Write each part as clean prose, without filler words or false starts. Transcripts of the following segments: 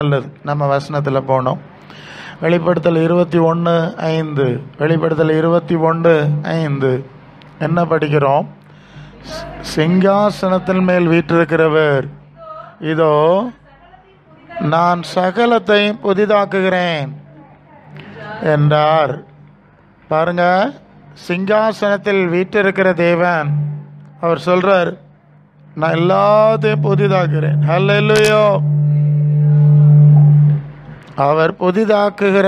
நல்லது. நம்ம வசனத்தில் போனோம். வெளிப்படுத்தல் 21:5. வெளிப்படுத்தல் 21:5 என்ன படிக்கிறோம்? சிங்காசனத்தின் மேல் வீற்றிருக்கிறவர், இதோ நான் சகலத்தையும் புதிதாக்குகிறேன் என்றார். பாருங்க, சிங்காசனத்தில் வீற்றிருக்கிற தேவன் அவர் சொல்றார், நான் எல்லாத்தையும் புதிதாக்குகிறேன். ஹல்லேலூயா. அவர் புதிதாக்குகிற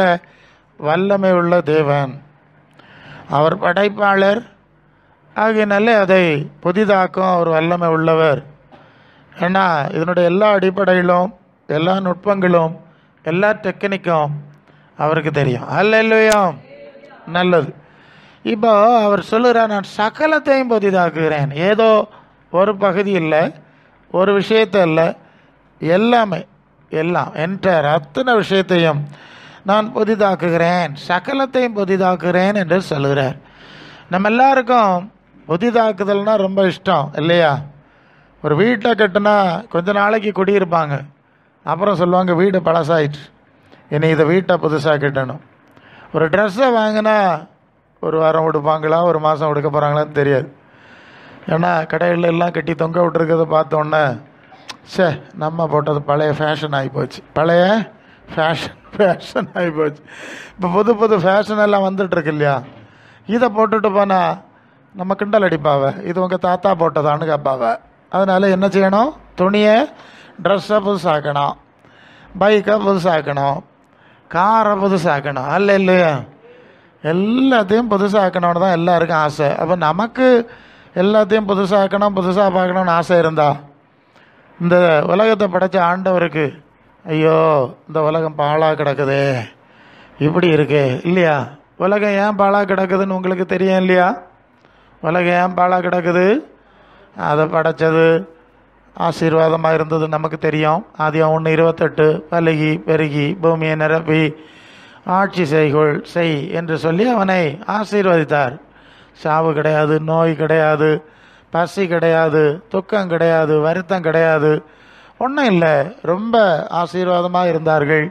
வல்லமை உள்ள தேவன். அவர் படைப்பாளர் ஆகியனாலே அதை புதிதாக்கும் அவர் வல்லமை உள்ளவர். ஏன்னா இதனுடைய எல்லா அடிப்படையிலும், எல்லா நுட்பங்களும், எல்லா டெக்னிக்கும் அவருக்கு தெரியும். அல்லேலூயா. நல்லது. இப்போ அவர் சொல்லுகிறார், நான் சகலத்தையும் புதிதாக்குகிறேன். ஏதோ ஒரு பகுதி இல்லை, ஒரு விஷயத்தை இல்லை, எல்லாமே, எல்லாம் என்டர் அத்தனை விஷயத்தையும் நான் புதிதாக்குகிறேன், சகலத்தையும் புதிதாக்குகிறேன் என்று சொல்கிறார். நம்ம எல்லாருக்கும் புதிதாக்குதல்னா ரொம்ப இஷ்டம் இல்லையா? ஒரு வீட்டை கட்டினா கொஞ்ச நாளைக்கு குடியிருப்பாங்க, அப்புறம் சொல்லுவாங்க வீடு பழசாயிடுச்சு, இனி இதை வீட்டை புதுசாக கட்டணும். ஒரு ட்ரெஸ்ஸை வாங்கினா ஒரு வாரம் உடுப்பாங்களா, ஒரு மாதம் உடுக்க போகிறாங்களான்னு தெரியாது. ஏன்னா கடையில் எல்லாம் கட்டி தொங்க விட்டுருக்கிறத பார்த்தோன்னே, சே நம்ம போட்டது பழைய ஃபேஷன் ஆகிப்போச்சு, பழைய ஃபேஷன் ஆகிப்போச்சு. இப்போ புது புது ஃபேஷன் எல்லாம் வந்துட்டுருக்கு இல்லையா? இதை போட்டுட்டு போனால் நம்ம கிண்டல் அடிப்பாவ, இது உங்கள் தாத்தா போட்டதான்னு கேட்பாவ. அதனால் என்ன செய்யணும்? துணியை, ட்ரெஸ்ஸை புதுசாக்கணும், பைக்கை புதுசாக்கணும், காரை புதுசாக்கணும். அல்ல இல்லையா? எல்லாத்தையும் புதுசாக்கணும்னு தான் எல்லாருக்கும் ஆசை. அப்போ நமக்கு எல்லாத்தையும் புதுசாக்கணும், புதுசாக பார்க்கணுன்னு ஆசை இருந்தால், இந்த உலகத்தை படைத்த ஆண்டவருக்கு, ஐயோ இந்த உலகம் பாழாக கிடக்குது, இப்படி இருக்கு இல்லையா? உலகம் ஏன் பாழாக கிடக்குதுன்னு உங்களுக்கு தெரியும் இல்லையா? உலகம் ஏன் பாழாக கிடக்குது? அதை படைச்சது ஆசீர்வாதமாக இருந்தது நமக்கு தெரியும். ஆதியாகமம் 1:28, பலுகி பெருகி பூமியை நிரப்பி ஆட்சி செய் என்று சொல்லி அவனை ஆசீர்வதித்தார். சாவு கிடையாது, நோய் கிடையாது, பசி கிடையாது, துக்கம் கிடையாது, வருத்தம் கிடையாது, ஒன்றும் இல்லை. ரொம்ப ஆசீர்வாதமாக இருந்தார்கள்.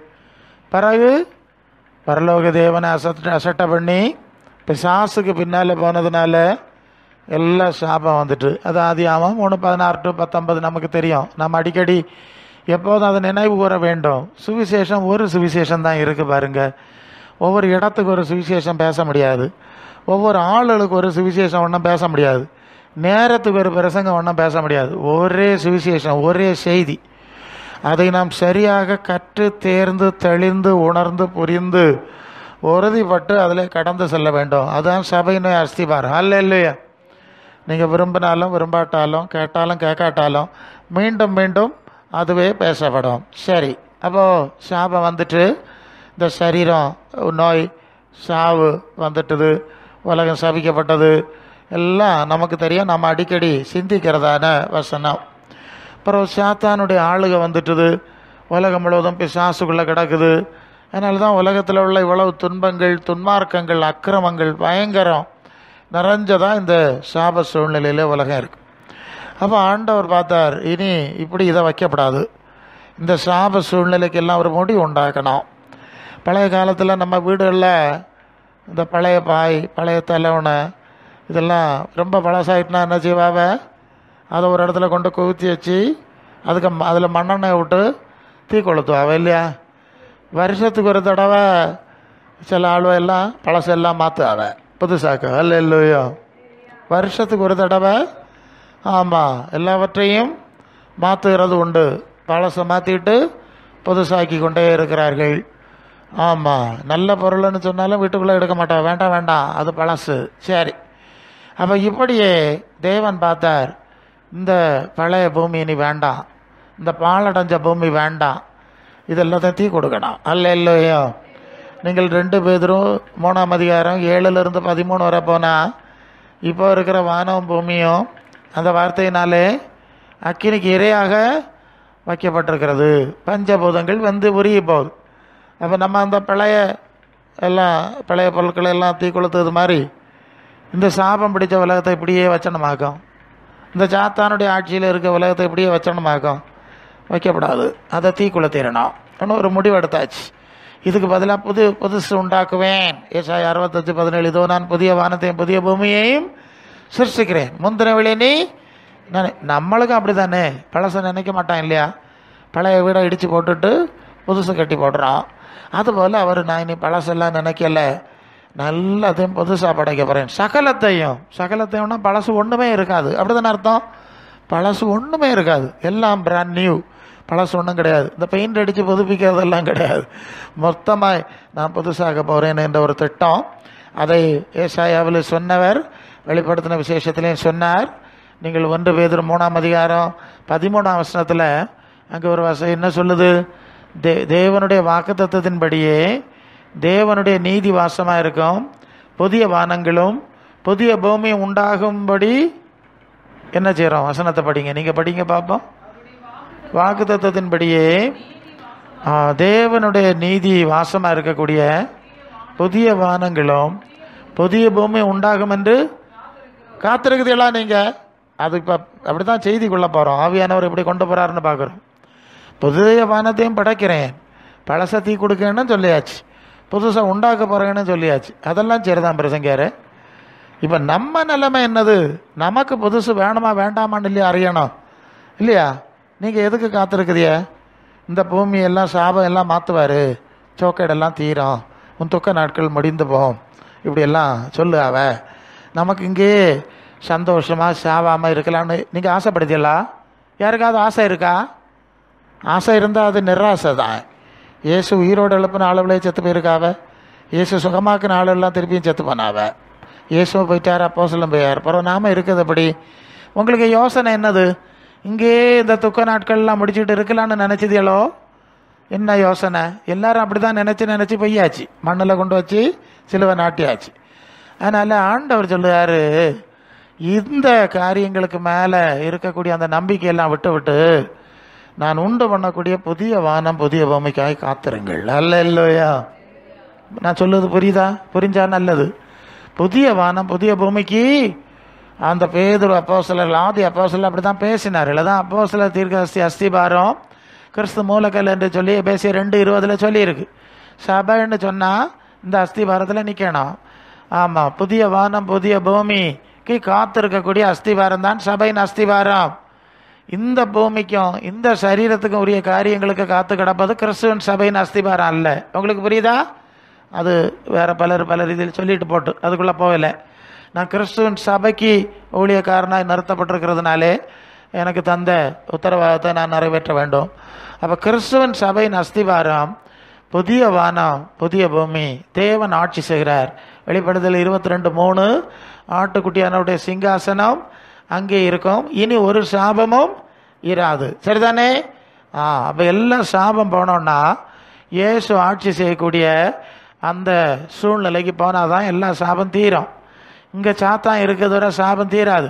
பிறகு பரலோக தேவனை அசட்டை பண்ணி பிசாசுக்கு பின்னால் போனதுனால எல்லா சாபம் வந்துட்டு. அது ஆதியாகமம் 1:16-19 நமக்கு தெரியும். நம்ம அடிக்கடி எப்போதும் அதை நினைவு கூற வேண்டும். சுவிசேஷம் ஒரு சுவிசேஷம் தான் இருக்குது பாருங்க. ஒவ்வொரு இடத்துக்கு ஒரு சுவிசேஷம் பேச முடியாது, ஒவ்வொரு ஆளுகளுக்கு ஒரு சுவிசேஷம் ஒன்றும் பேச முடியாது, நேரத்துக்கு ஒரு பிரசங்கம் ஒன்றும் பேச முடியாது. ஒரே சுவிசேஷம், ஒரே செய்தி. அதை நாம் சரியாக கற்று தேர்ந்து தெளிந்து உணர்ந்து புரிந்து உறுதிப்பட்டு அதில் கடந்து செல்ல வேண்டும். அதுதான் சபையினே அஸ்திபாரம். அல்ல இல்லையா? நீங்கள் விரும்பினாலும் விரும்பாட்டாலும், கேட்டாலும் கேட்காட்டாலும், மீண்டும் மீண்டும் அதுவே பேசப்படும். சரி, அப்போது சாபம் வந்துட்டு, இந்த சரீரம், நோய், சாவு வந்துட்டுது, உலகம் சபிக்கப்பட்டது, எல்லாம் நமக்கு தெரியும். நம்ம அடிக்கடி சிந்திக்கிறதான வசனம். அப்புறம் சாத்தானுடைய ஆளுகை வந்துட்டுது, உலகம் முழுவதும் பிசாசுக்குள்ளே கிடக்குது. அதனால தான் உலகத்தில் உள்ள இவ்வளவு துன்பங்கள், துன்மார்க்கங்கள், அக்கிரமங்கள் பயங்கரம் நிறைஞ்சதான் இந்த சாப சூழ்நிலையில் உலகம் இருக்குது. அப்போ ஆண்டவர் பார்த்தார், இனி இப்படி இதை வைக்கப்படாது, இந்த சாப சூழ்நிலைக்கெல்லாம் ஒரு முடிவு உண்டாக்கணும். பழைய காலத்தில் நம்ம வீடுகளில் இந்த பழைய பாய், பழைய தலைவனை இதெல்லாம் ரொம்ப பழசாயிட்டுனா என்ன செய்வாவ? அதை ஒரு இடத்துல கொண்டு குவித்தி வச்சு அதுக்கு அதில் மண்ணெண்ணெய் விட்டு தீ கொளுத்துவாவ இல்லையா? வருஷத்துக்கு ஒரு தடவை சில ஆளுவெல்லாம் பழசெல்லாம் மாற்றுவாவ, புதுசாக்க. அல்ல இல்லையோ? வருஷத்துக்கு ஒரு தடவை, ஆமாம், எல்லாவற்றையும் மாற்றுகிறது உண்டு. பழசை மாற்றிட்டு புதுசாக்கி கொண்டே இருக்கிறார்கள். ஆமாம், நல்ல பொருள்னு சொன்னாலும் வீட்டுக்குள்ளே எடுக்க மாட்டோம், வேண்டாம் வேண்டாம் அது பழசு. சரி, அப்போ இப்படியே தேவன் பார்த்தார், இந்த பழைய பூமி இனி வேண்டாம், இந்த பாழடைஞ்ச பூமி வேண்டாம், இதெல்லாத்தையும் தீ கொடுக்கணும். அல்ல இல்லையோ? நீங்கள் 2 பேதுரு 3:7-13 வரை போனால், இப்போ இருக்கிற வானம் பூமியும் அந்த வார்த்தையினாலே அக்கினிக்கு இரையாக வைக்கப்பட்டிருக்கிறது. பஞ்சபூதங்கள் வந்து உருகி போகுது. அப்போ நம்ம அந்த பழைய பொருட்களை எல்லாம் தீ கொளுத்துறது மாதிரி இந்த சாபம் பிடிச்ச உலகத்தை இப்படியே வச்சனமாக்கும். இந்த சாத்தானுடைய ஆட்சியில் இருக்க உலகத்தை இப்படியே வச்சனமாக்கும். வைக்கப்படாது, அதை தீ கொளுத்திடணும். இன்னும் ஒரு முடிவு எடுத்தாச்சு. இதுக்கு பதிலாக புதுசு உண்டாக்குவேன். ஏசாயா 65:17, இதோ நான் புதிய வானத்தையும் புதிய பூமியையும் சிருஷ்டிக்கிறேன், முந்தினவளே நீ. நம்மளுக்கும் அப்படி தானே, பழசை நினைக்க மாட்டான் இல்லையா? பழைய வீடை இடித்து போட்டுட்டு புதுசு கட்டி போடுறான். அதுபோல் அவர் நான் இனி பழசெல்லாம் நினைக்கல, நல்லதையும் புதுசாக படைக்க போகிறேன். சகலத்தையும்னா பழசு ஒன்றுமே இருக்காது, அப்படி தானே அர்த்தம்? பழசு ஒன்றுமே இருக்காது, எல்லாம் பிராண்ட் நியூ. பழசு ஒன்றும் கிடையாது, இந்த பெயிண்ட் அடித்து புதுப்பிக்கிறதெல்லாம் கிடையாது. மொத்தமாக நான் புதுசாக போகிறேன் என்ற ஒரு திட்டம். அதை ஏசாயாவில் சொன்னவர் வெளிப்படுத்தின விசேஷத்திலையும் சொன்னார். நீங்கள் 1 பேதுரு 3:13 அங்கே ஒரு வசனம் என்ன சொல்லுது? தேவனுடைய வாக்குத்தத்தத்தின்படியே தேவனுடைய நீதி வாசமாக இருக்கும், புதிய வானங்களும் புதிய பூமியும் உண்டாகும்படி என்ன செய்கிறோம்? வசனத்தை படிங்க, நீங்கள் படிங்க பார்ப்போம். வாக்குத்தத்தத்தின்படியே தேவனுடைய நீதி வாசமாக இருக்கக்கூடிய புதிய வானங்களும் புதிய பூமியும் உண்டாகும் என்று காத்திருக்குதெல்லாம். நீங்கள் அது இப்போ அப்படி தான் செய்தி கொள்ள போகிறோம். ஆவியானவர் எப்படி கொண்டு போகிறாருன்னு பார்க்குறோம். புதிய வானத்தையும் படைக்கிறேன், பழசை தீ கொடுக்கணுன்னு சொல்லியாச்சு, புதுசாக உண்டாக்க போகிறேன்னு சொல்லியாச்சு. அதெல்லாம் சரிதான் பிரசங்கியார். இப்போ நம்ம நிலைமை என்னது? நமக்கு புதுசு வேணுமா வேண்டாமான்னு இல்லையா அறியணும் இல்லையா? நீங்கள் எதுக்கு காத்திருக்குதிய? இந்த பூமியெல்லாம் சாபம் எல்லாம் மாற்றுவார், சோக்கேடெல்லாம் தீரும், உன் துக்க நாட்கள் முடிந்து போகும், இப்படியெல்லாம் சொல்லு. நமக்கு இங்கேயே சந்தோஷமாக சாவாமல் இருக்கலாம்னு நீங்கள் ஆசைப்படுத்தீங்களா? யாருக்காவது ஆசை இருக்கா? ஆசை இருந்தால் அது நிராசை தான். இயேசு உயிரோடு எழுப்பின ஆளுகளே செத்து போயிருக்காவ, இயேசு சுகமாக்குன ஆளெல்லாம் திருப்பியும் செத்து போனாவ. இயேசுவை போயிட்டார், அப்போஸ்தலன் போயார், பிறகு நாம இருக்குது. அப்படி உங்களுக்கு யோசனை என்னது? இங்கேயே இந்த துக்க நாட்கள்லாம் முடிச்சுட்டு இருக்கலான்னு நினச்சதியலோ? என்ன யோசனை? எல்லாரும் அப்படி தான் நினச்சி பொய்யாச்சு, மண்ணில் கொண்டு வச்சு சிலுவை நாட்டியாச்சு. அதனால் ஆண்டவர் சொல்லுவார், இந்த காரியங்களுக்கு மேலே இருக்கக்கூடிய அந்த நம்பிக்கையெல்லாம் விட்டு நான் உண்டு பண்ணக்கூடிய புதிய வானம் புதிய பூமிக்காய் காத்திருங்கள். அல்லேலூயா. நான் சொல்லுவது புரிஞ்சா நல்லது. புதிய வானம் புதிய பூமிக்கு அந்த பேதுரு அப்போஸ்தலர், ஆதி அப்போஸ்தலர் அப்படி தான் பேசினார். இல்லை தான் அப்போஸ்தலர் தீர்க்கதரிசி அஸ்திபாரம் கிறிஸ்து மூலக்கல் என்று சொல்லி எபேசியர் 2:20 சொல்லியிருக்கு. சபைன்னு சொன்னால் இந்த அஸ்திபாரத்தில் நிற்கணும். ஆமாம், புதிய வானம் புதிய பூமிக்கு காத்திருக்கக்கூடிய அஸ்திபாரம் தான் சபையின் அஸ்திபாரம். இந்த பூமிக்கும் இந்த சரீரத்துக்கும் உரிய காரியங்களுக்கு காத்து கிடப்பது கிறிஸ்துவின் சபையின் அஸ்திபாரம் அல்ல. உங்களுக்கு புரியுதா? அது வேறு பலர் இதில் சொல்லிட்டு போட்டு அதுக்குள்ளே போகலை. நான் கிறிஸ்துவின் சபைக்கு ஊழியக்காரனாக நிறுத்தப்பட்டிருக்கிறதுனாலே எனக்கு தந்த உத்தரவாதத்தை நான் நிறைவேற்ற வேண்டும். அப்போ கிறிஸ்துவின் சபையின் அஸ்திபாரம் புதிய வானம் புதிய பூமி, தேவன் ஆட்சி செய்கிறார். வெளிப்படுதல் 22:3 ஆட்டுக்குட்டியானவருடைய சிங்காசனம் அங்கே இருக்கும், இனி ஒரு சாபமும் இராது. சரிதானே? அப்போ எல்லாம் சாபம் போனோன்னா இயேசு ஆட்சி செய்யக்கூடிய அந்த சூழ்நிலைக்கு போனால் தான் எல்லா சாபம் தீரும். இங்கே சாத்தான் இருக்கிறது வரை சாபம் தீராது.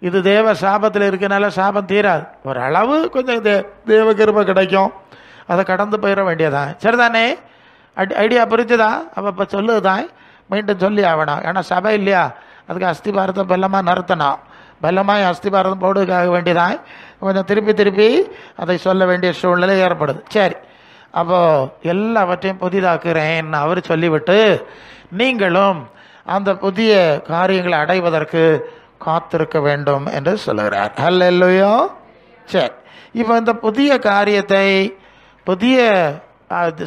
இது தேவ சாபத்தில் இருக்கனால சாபம் தீராது. ஒரு அளவு கொஞ்சம் தேவ கிருபை கிடைக்கும், அதை கடந்து போயிட வேண்டியதான். சரிதானே? ஐடியா புரிஞ்சுதா? அப்போ இப்போ சொல்லுதான், மீண்டும் சொல்லி ஆகணும். ஏன்னா சபை இல்லையா, அதுக்கு அஸ்திபாரத்தை பலமாக நிறுத்தணும். பலமாக அஸ்திபாரதம் போடுவதற்காக வேண்டியதான் கொஞ்சம் திருப்பி அதை சொல்ல வேண்டிய சூழ்நிலை ஏற்படுது. சரி, அப்போது எல்லாவற்றையும் புதிதாக்குறேன் அவர் சொல்லிவிட்டு நீங்களும் அந்த புதிய காரியங்களை அடைவதற்கு காத்திருக்க வேண்டும் என்று சொல்லுகிறார். அல்லேலூயா. சரி, இப்போ இந்த புதிய காரியத்தை புதிய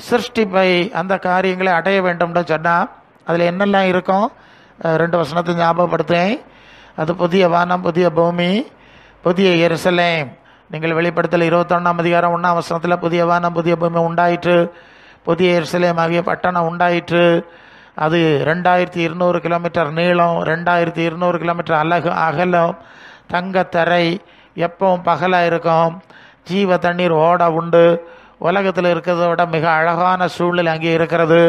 சிருஷ்டிப்பை அந்த காரியங்களை அடைய வேண்டும்னு சொன்னால் அதில் என்னெல்லாம் இருக்கும்? 2 வசனத்தை ஞாபகப்படுத்துகிறேன். அது புதிய வானம் புதிய பூமி புதிய எருசலேம். நீங்கள் வெளிப்படுத்தல் 21:1 புதிய வானம் புதிய பூமி உண்டாயிற்று, புதிய எருசலேம் ஆகிய பட்டணம் உண்டாயிற்று. அது 2200 கிலோமீட்டர் நீளம், 2200 கிலோமீட்டர் அகலம், தங்கத்தரை, எப்பவும் பகலாக இருக்கும், ஜீவ தண்ணீர் ஓட உண்டு, உலகத்தில் இருக்கிறத விட மிக அழகான சூழ்நிலை அங்கே இருக்கிறது.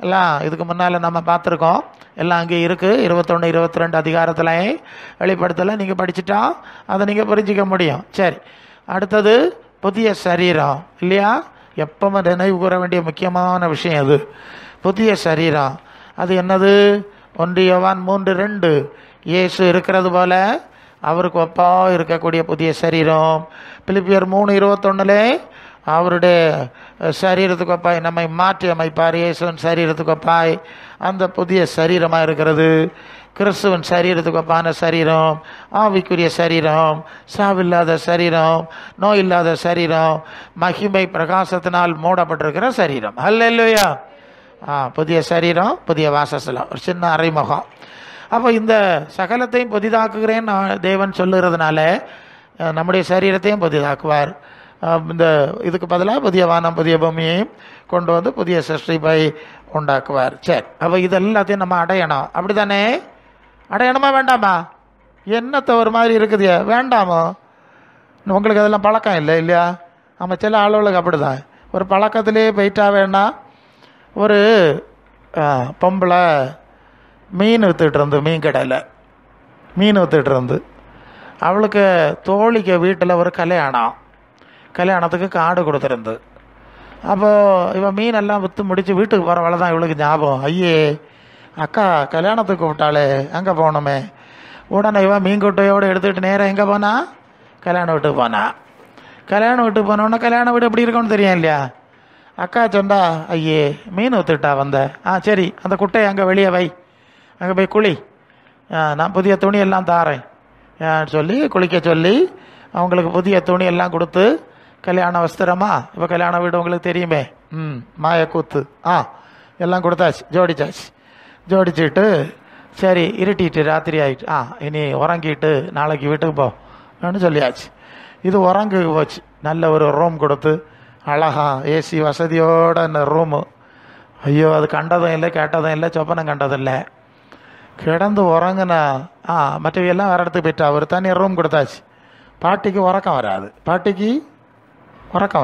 எல்லாம் இதுக்கு முன்னால் நம்ம பார்த்துருக்கோம், எல்லாம் அங்கே இருக்குது. 21, 22 அதிகாரத்தில் வெளிப்படுத்தலை நீங்கள் படிச்சுட்டா அதை நீங்கள் புரிஞ்சிக்க முடியும். சரி, அடுத்தது புதிய சரீரம் இல்லையா? எப்பவும் நினைவு கூற வேண்டிய முக்கியமான விஷயம் அது. புதிய சரீரம் அது என்னது? 1 யோவான் 3:2 இயேசு இருக்கிறது போல அவருக்கு ஒப்பா இருக்கக்கூடிய புதிய சரீரம். பிலிப்பியர் 3:21 அவருடைய சரீரத்துக்கு ஒப்பாய் நம்மை மாற்றி அமைப்பார். இயேசுவின் சரீரத்துக்கு ஒப்பாய் அந்த புதிய சரீரமாக இருக்கிறது. கிறிஸ்துவின் சரீரத்துக்கு ஒப்பான சரீரம், ஆவிக்குரிய சரீரம், சாவில்லாத சரீரம், நோய் இல்லாத சரீரம், மகிமை பிரகாசத்தினால் மூடப்பட்டிருக்கிற சரீரம். அல்லேலூயா. புதிய சரீரம், புதிய வாசஸ்தலம். ஒரு சின்ன அறிமுகம். அப்போ இந்த சகலத்தையும் புதிதாக்குகிறேன்னு தேவன் சொல்லுகிறதுனால நம்முடைய சரீரத்தையும் புதிதாக்குவார். இந்த இதுக்கு பதிலாக புதிய வானம் புதிய பூமியையும் கொண்டு வந்து புதிய சிருஷ்டிப்பை உண்டாக்குவார். சரி, அப்போ இது எல்லாத்தையும் நம்ம அடையணும். அப்படி தானே? அடையணுமா வேண்டாமா? என்னத்த ஒரு மாதிரி இருக்குது, வேண்டாமோ? உங்களுக்கு அதெல்லாம் பழக்கம் இல்லை இல்லையா? நம்ம சில ஆளுகளுக்கு அப்படி தான் ஒரு பழக்கத்திலே போயிட்டா வேண்டாம். ஒரு பொம்பளை மீன் விற்றுட்டு இருந்து, மீன் கடையில் மீன் விற்றுட்டு இருந்து, அவளுக்கு தோழிக்கு வீட்டில் ஒரு கல்யாணத்துக்கு கார்டு கொடுத்துருந்து. அப்போது இவன் மீனெல்லாம் விற்று முடித்து வீட்டுக்கு போகிறவள தான் இவளுக்கு ஞாபகம், ஐயே அக்கா கல்யாணத்துக்கு கூப்பிட்டாலே அங்கே போகணுமே. உடனே இவன் மீன் குட்டையோடு எடுத்துக்கிட்டு நேராக எங்கே போனா? கல்யாண வீட்டுக்கு போனா. கல்யாண வீட்டுக்கு போனோன்னா கல்யாண வீடு எப்படி இருக்குன்னு தெரியும் இல்லையா? அக்கா சொன்னா, ஐயே மீன் விற்றுட்டா வந்த, சரி அந்த குட்டையை அங்கே வெளியே வை, அங்கே போய் குளி, நான் புதிய துணி எல்லாம் தாரேன் சொல்லி குளிக்க சொல்லி அவங்களுக்கு புதிய துணி எல்லாம் கொடுத்து, கல்யாண வஸ்திரமா, இப்போ கல்யாண வீடு உங்களுக்கு தெரியுமே, மாயக்கூத்து, எல்லாம் கொடுத்தாச்சு, ஜோடிச்சுட்டு சரி இருட்டிட்டு ராத்திரி ஆகிட்டு, இனி உறங்கிட்டு நாளைக்கு வீட்டுக்கு போன்னு சொல்லியாச்சு. இது உறங்குக்கு போச்சு. நல்ல ஒரு ரூம் கொடுத்து அழகா ஏசி வசதியோட அந்த ரூமு. ஐயோ அது கண்டதும் இல்லை கேட்டதும் இல்லை, சொப்பனம் கண்டதில்லை. கிடந்து உறங்குனா மற்றவையெல்லாம் வேறு இடத்துக்கு போயிட்டா. ஒரு தனி ரூம் கொடுத்தாச்சு. பாட்டிக்கு உறக்கம்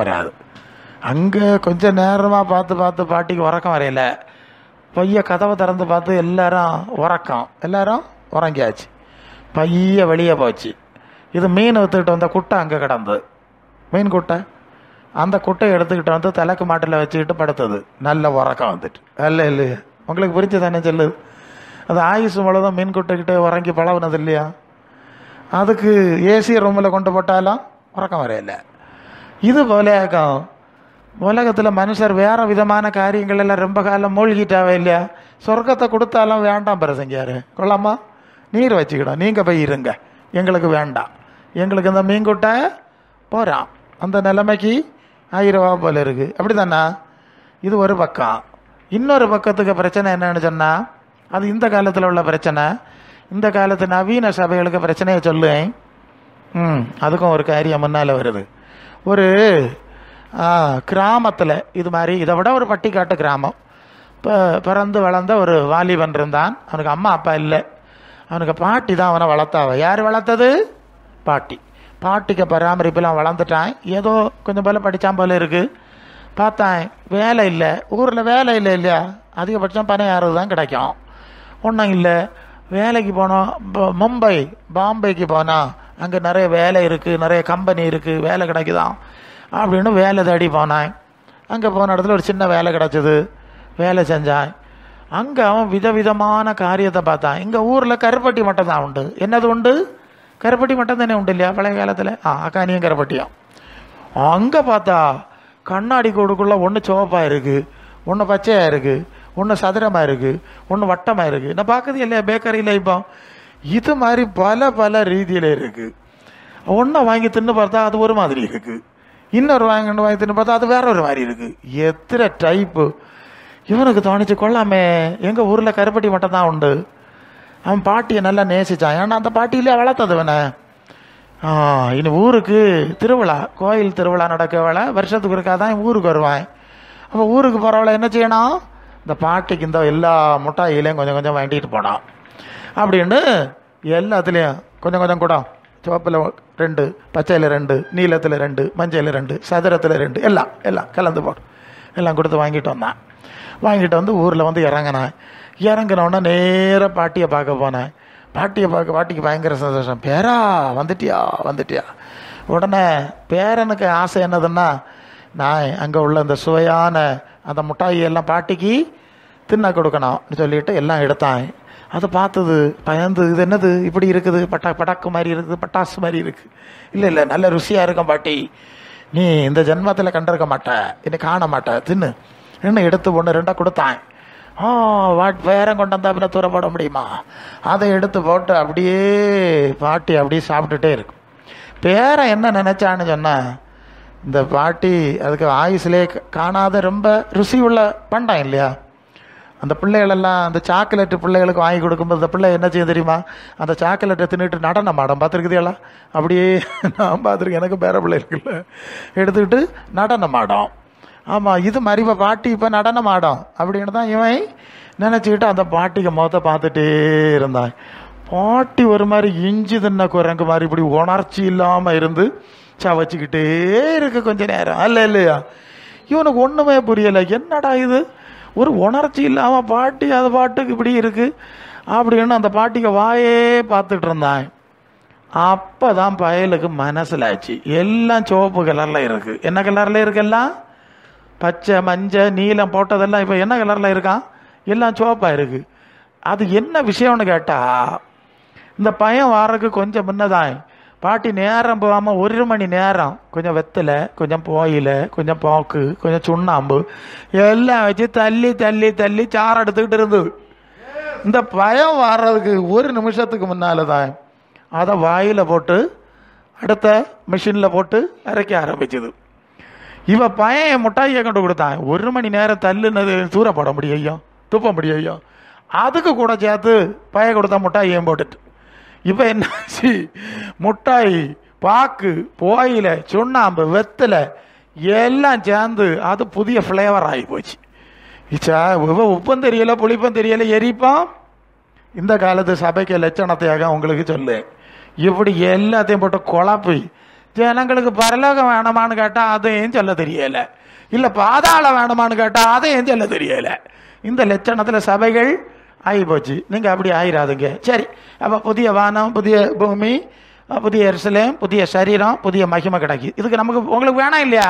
வராது. அங்கே கொஞ்சம் நேரமாக பார்த்து பாட்டிக்கு உறக்கம் வரையில. பைய கதவை திறந்து பார்த்து எல்லாரும் உறங்கியாச்சு. பைய வெளியே போச்சு. இது மீன் விற்றுக்கிட்டு வந்த குட்டை அங்கே கிடந்து, மீன் குட்டை. அந்த குட்டையை எடுத்துக்கிட்டு வந்து தலைக்கு மாட்டில் வச்சுக்கிட்டு படுத்தது. நல்ல உறக்கம் வந்துட்டு. இல்லையா? உங்களுக்கு புரிஞ்சு தானே சொல்லுது? அது ஆயுசு முழுதும் மீன் குட்டைக்கிட்டே உறங்கி பழகுனது இல்லையா? அதுக்கு ஏசி ரூமில் கொண்டு போட்டாலும் உறக்கம் வரையில. இது போலேயாக்கும் உலகத்தில் மனுஷர் வேறு விதமான காரியங்கள் எல்லாம் ரொம்ப காலம் மூழ்கிட்டாவே இல்லையா? சொர்க்கத்தை கொடுத்தாலும் வேண்டாம் பிரசங்கியாரு, கொள்ளாமா நீர் வச்சுக்கிடும், நீங்கள் போய் இருங்க, எங்களுக்கு வேண்டாம், எங்களுக்கு இந்த மீன் குட்டை போகிறான். அந்த நிலைமைக்கு 1000 ரூபா போல இருக்குது. அப்படி தானே? இது ஒரு பக்கம். இன்னொரு பக்கத்துக்கு பிரச்சனை என்னன்னு சொன்னால், அது இந்த காலத்தில் உள்ள பிரச்சனை. இந்த காலத்து நவீன சபைகளுக்கு பிரச்சனையை சொல்லுவேன். அதுக்கும் ஒரு காரியம் முன்னால் வருது. ஒரு கிராமத்தில் இது மாதிரி, இதை விட ஒரு பட்டிக்காட்டு கிராமம். இப்போ பிறந்து வளர்ந்த ஒரு வாலிபன் இருந்தான். அவனுக்கு அம்மா அப்பா இல்லை. அவனுக்கு பாட்டி தான் அவனை வளர்த்தாவ. யார் வளர்த்தது? பாட்டிக்கு பராமரிப்பில் அவன் வளர்ந்துட்டான். ஏதோ கொஞ்சம் போல் படித்தான் போல இருக்குது. பார்த்தான் வேலை இல்லை, ஊரில் வேலை இல்லை இல்லையா? அதிகபட்சம் 16 தான் கிடைக்கும். ஒன்றும் இல்லை. வேலைக்கு போனோம். மும்பை பாம்பேக்கு போனால் அங்கே நிறைய வேலை இருக்குது, நிறைய கம்பெனி இருக்குது, வேலை கிடைக்குதான் அப்படின்னு வேலை தேடி போனான். அங்கே போன இடத்துல ஒரு சின்ன வேலை கிடச்சிது. வேலை செஞ்சான். அங்கே அவன் விதவிதமான காரியத்தை பார்த்தான். இங்கே ஊரில் கருப்பட்டி மட்டும் தான் உண்டு. என்னது உண்டு? கருப்பட்டி மட்டும் தானே உண்டு இல்லையா பழைய காலத்தில்? அக்கானியும் கருப்பட்டியும். அங்கே பார்த்தா கண்ணாடி கூடுக்குள்ளே ஒன்று சிவப்பாக இருக்குது, ஒன்று பச்சையாக இருக்குது, ஒன்று சதுரமாக இருக்குது, ஒன்று வட்டமாக இருக்குது. நான் பார்க்குறது இல்லையா பேக்கரியில்? இப்போ இது மாதிரி பல ரீதியில் இருக்குது. ஒன்றை வாங்கி தின்னு பார்த்தா அது ஒரு மாதிரி இருக்குது, இன்னொரு வாங்கி தின்னு பார்த்தா அது வேற ஒரு மாதிரி இருக்குது. எத்தனை டைப்பு! இவனுக்கு தோணிச்சு, கொள்ளாமே எங்கள் ஊரில் கருப்பட்டி மட்டும் தான் உண்டு. அவன் பாட்டியை நல்லா நேசித்தான். ஏன்னா அந்த பாட்டியிலே வளர்த்தது இவனை. இனி ஊருக்கு திருவிழா, கோயில் திருவிழா நடக்கவளை வருஷத்துக்கு இருக்காதான் ஊருக்கு வருவான். அப்போ ஊருக்கு போகிறவளை என்ன செய்யணும்? இந்த பாட்டிக்கு இந்த எல்லா முட்டாயிலையும் கொஞ்சம் கொஞ்சம் வேண்டிட்டு போனான். அப்படின்னு எல்லாத்துலேயும் கொஞ்சம் கொஞ்சம் கூட, சிவப்பில் 2, பச்சையில் 2, நீளத்தில் 2, மஞ்சள் 2, சதுரத்தில் 2, எல்லாம் கலந்து போட்டு எல்லாம் கொடுத்து வாங்கிட்டு வந்தான். வாங்கிட்டு வந்து ஊரில் வந்து இறங்கினோடனே நேராக பாட்டியை பார்க்க போனேன். பாட்டிக்கு பயங்கர சந்தோஷம். பேரா வந்துட்டியா. உடனே பேரனுக்கு ஆசை என்னதுன்னா, நான் அங்கே உள்ள அந்த சுவையான அந்த முட்டாயெல்லாம் பாட்டிக்கு தின்ன கொடுக்கணும்னு சொல்லிட்டு எல்லாம் எடுத்தான். அதை பார்த்தது பயந்து, இது என்னது இப்படி இருக்குது, பட்டாக்கு மாதிரி இருக்குது, பட்டாசு மாதிரி இருக்குது. இல்லை நல்ல ருசியாக இருக்கும் பாட்டி, நீ இந்த ஜென்மத்தில் கண்டிருக்க மாட்ட, இன்னும் காண மாட்ட, தின்னு இன்னும் எடுத்து 1-2 கொடுத்தான். வேறம் கொண்டு வந்தா பின்ன தூரப்பட முடியுமா? அதை எடுத்து போட்டு அப்படியே பாட்டி அப்படியே சாப்பிட்டுட்டே இருக்கும். பேரன் என்ன நினச்சான்னு சொன்னால், இந்த பாட்டி அதுக்கு ஆயுஸ்லேயே காணாத ரொம்ப ருசி உள்ள பண்டம் இல்லையா, அந்த பிள்ளைகளெல்லாம் அந்த சாக்லேட்டு பிள்ளைகளுக்கு வாங்கி கொடுக்கும்போது அந்த பிள்ளை என்ன செய்யும் தெரியுமா, அந்த சாக்லேட்டை தின்னுட்டு நடனம் ஆடம் பார்த்துருக்குதியெல்லா? அப்படியே நான் பார்த்துருக்கேன், எனக்கு பேர பிள்ளைகளுக்குல்ல எடுத்துக்கிட்டு நடனம் ஆடும். ஆமாம், இது மாதிரி இப்போ பாட்டி இப்போ நடனம் ஆடும் அப்படின்னு தான் இவன் நினச்சிக்கிட்டு அந்த பாட்டிக்கு முகத்தை பார்த்துட்டே இருந்தான். பாட்டி ஒரு மாதிரி இஞ்சி தின்ன குரங்கு மாதிரி இப்படி உணர்ச்சி இல்லாமல் இருந்து வச்சுக்கிட்டே இருக்கு கொஞ்ச நேரம். இல்லையா, இவனுக்கு ஒன்றுமே புரியலை. என்னடா இது, ஒரு உணர்ச்சி இல்லாமல் பாட்டி அது பாட்டுக்கு இப்படி இருக்குது அப்படின்னு அந்த பாட்டிக்கு வாயே பார்த்துட்டு இருந்தான். அப்போ தான் பயலுக்கு மனசில் ஆச்சு, எல்லாம் சிவப்பு கலரில் இருக்குது. என்ன கலரில் இருக்குல்லாம்? பச்சை மஞ்சள் நீலம் போட்டதெல்லாம் இப்போ என்ன கலரில் இருக்கான்? எல்லாம் சிவப்பாக இருக்குது. அது என்ன விஷயம்னு கேட்டால், இந்த பையன் வாரக்கு கொஞ்சம் முன்னதான் பாட்டி நேரம் போகாமல் 1 மணி நேரம் கொஞ்சம் வெத்தலை, கொஞ்சம் போயில, கொஞ்சம் பாக்கு, கொஞ்சம் சுண்ணாம்பு எல்லாம் வச்சு தள்ளி தள்ளி தள்ளி சாறு எடுத்துக்கிட்டு இருந்தது. இந்த பயம் வர்றதுக்கு 1 நிமிஷத்துக்கு முன்னால் தான் அதை வாயில் போட்டு அடுத்த மிஷினில் போட்டு அரைக்க ஆரம்பிச்சுது. இவன் பையன் முட்டாயை கொண்டு கொடுத்தான். 1 மணி நேரம் தள்ளுனது தூரப்பட முடியும், துப்ப முடியும். அதுக்கு கூட சேர்த்து பையன் கொடுத்தா முட்டாயை போட்டுட்டு இப்போ என்னாச்சு, முட்டாய், பாக்கு, போயில, சுண்ணாம்பு, வெத்தலை எல்லாம் சேர்ந்து அது புதிய ஃப்ளேவர் ஆகி போச்சு. உப்பும் தெரியலை, புளிப்பும் தெரியலை, எரிப்பான். இந்த காலத்து சபைக்கு லட்சணத்தையாக உங்களுக்கு சொல்லு, இப்படி எல்லாத்தையும் போட்டு குழப்பி ஜனங்களுக்கு பரலோகம் வேணுமான்னு கேட்டால் அதையும் சொல்ல தெரியலை, இல்லை பாதாளம் வேணுமான்னு கேட்டால் அதையும் சொல்ல தெரியலை. இந்த லட்சணத்தில் சபைகள் ஆகி போச்சு. நீங்கள் அப்படி ஆயிராதுங்க. சரி, அப்போ புதிய வானம், புதிய பூமி, புதிய எருசலேம், புதிய சரீரம், புதிய மகிமை கிடைக்கும். இதுக்கு நமக்கு உங்களுக்கு வேணாம் இல்லையா?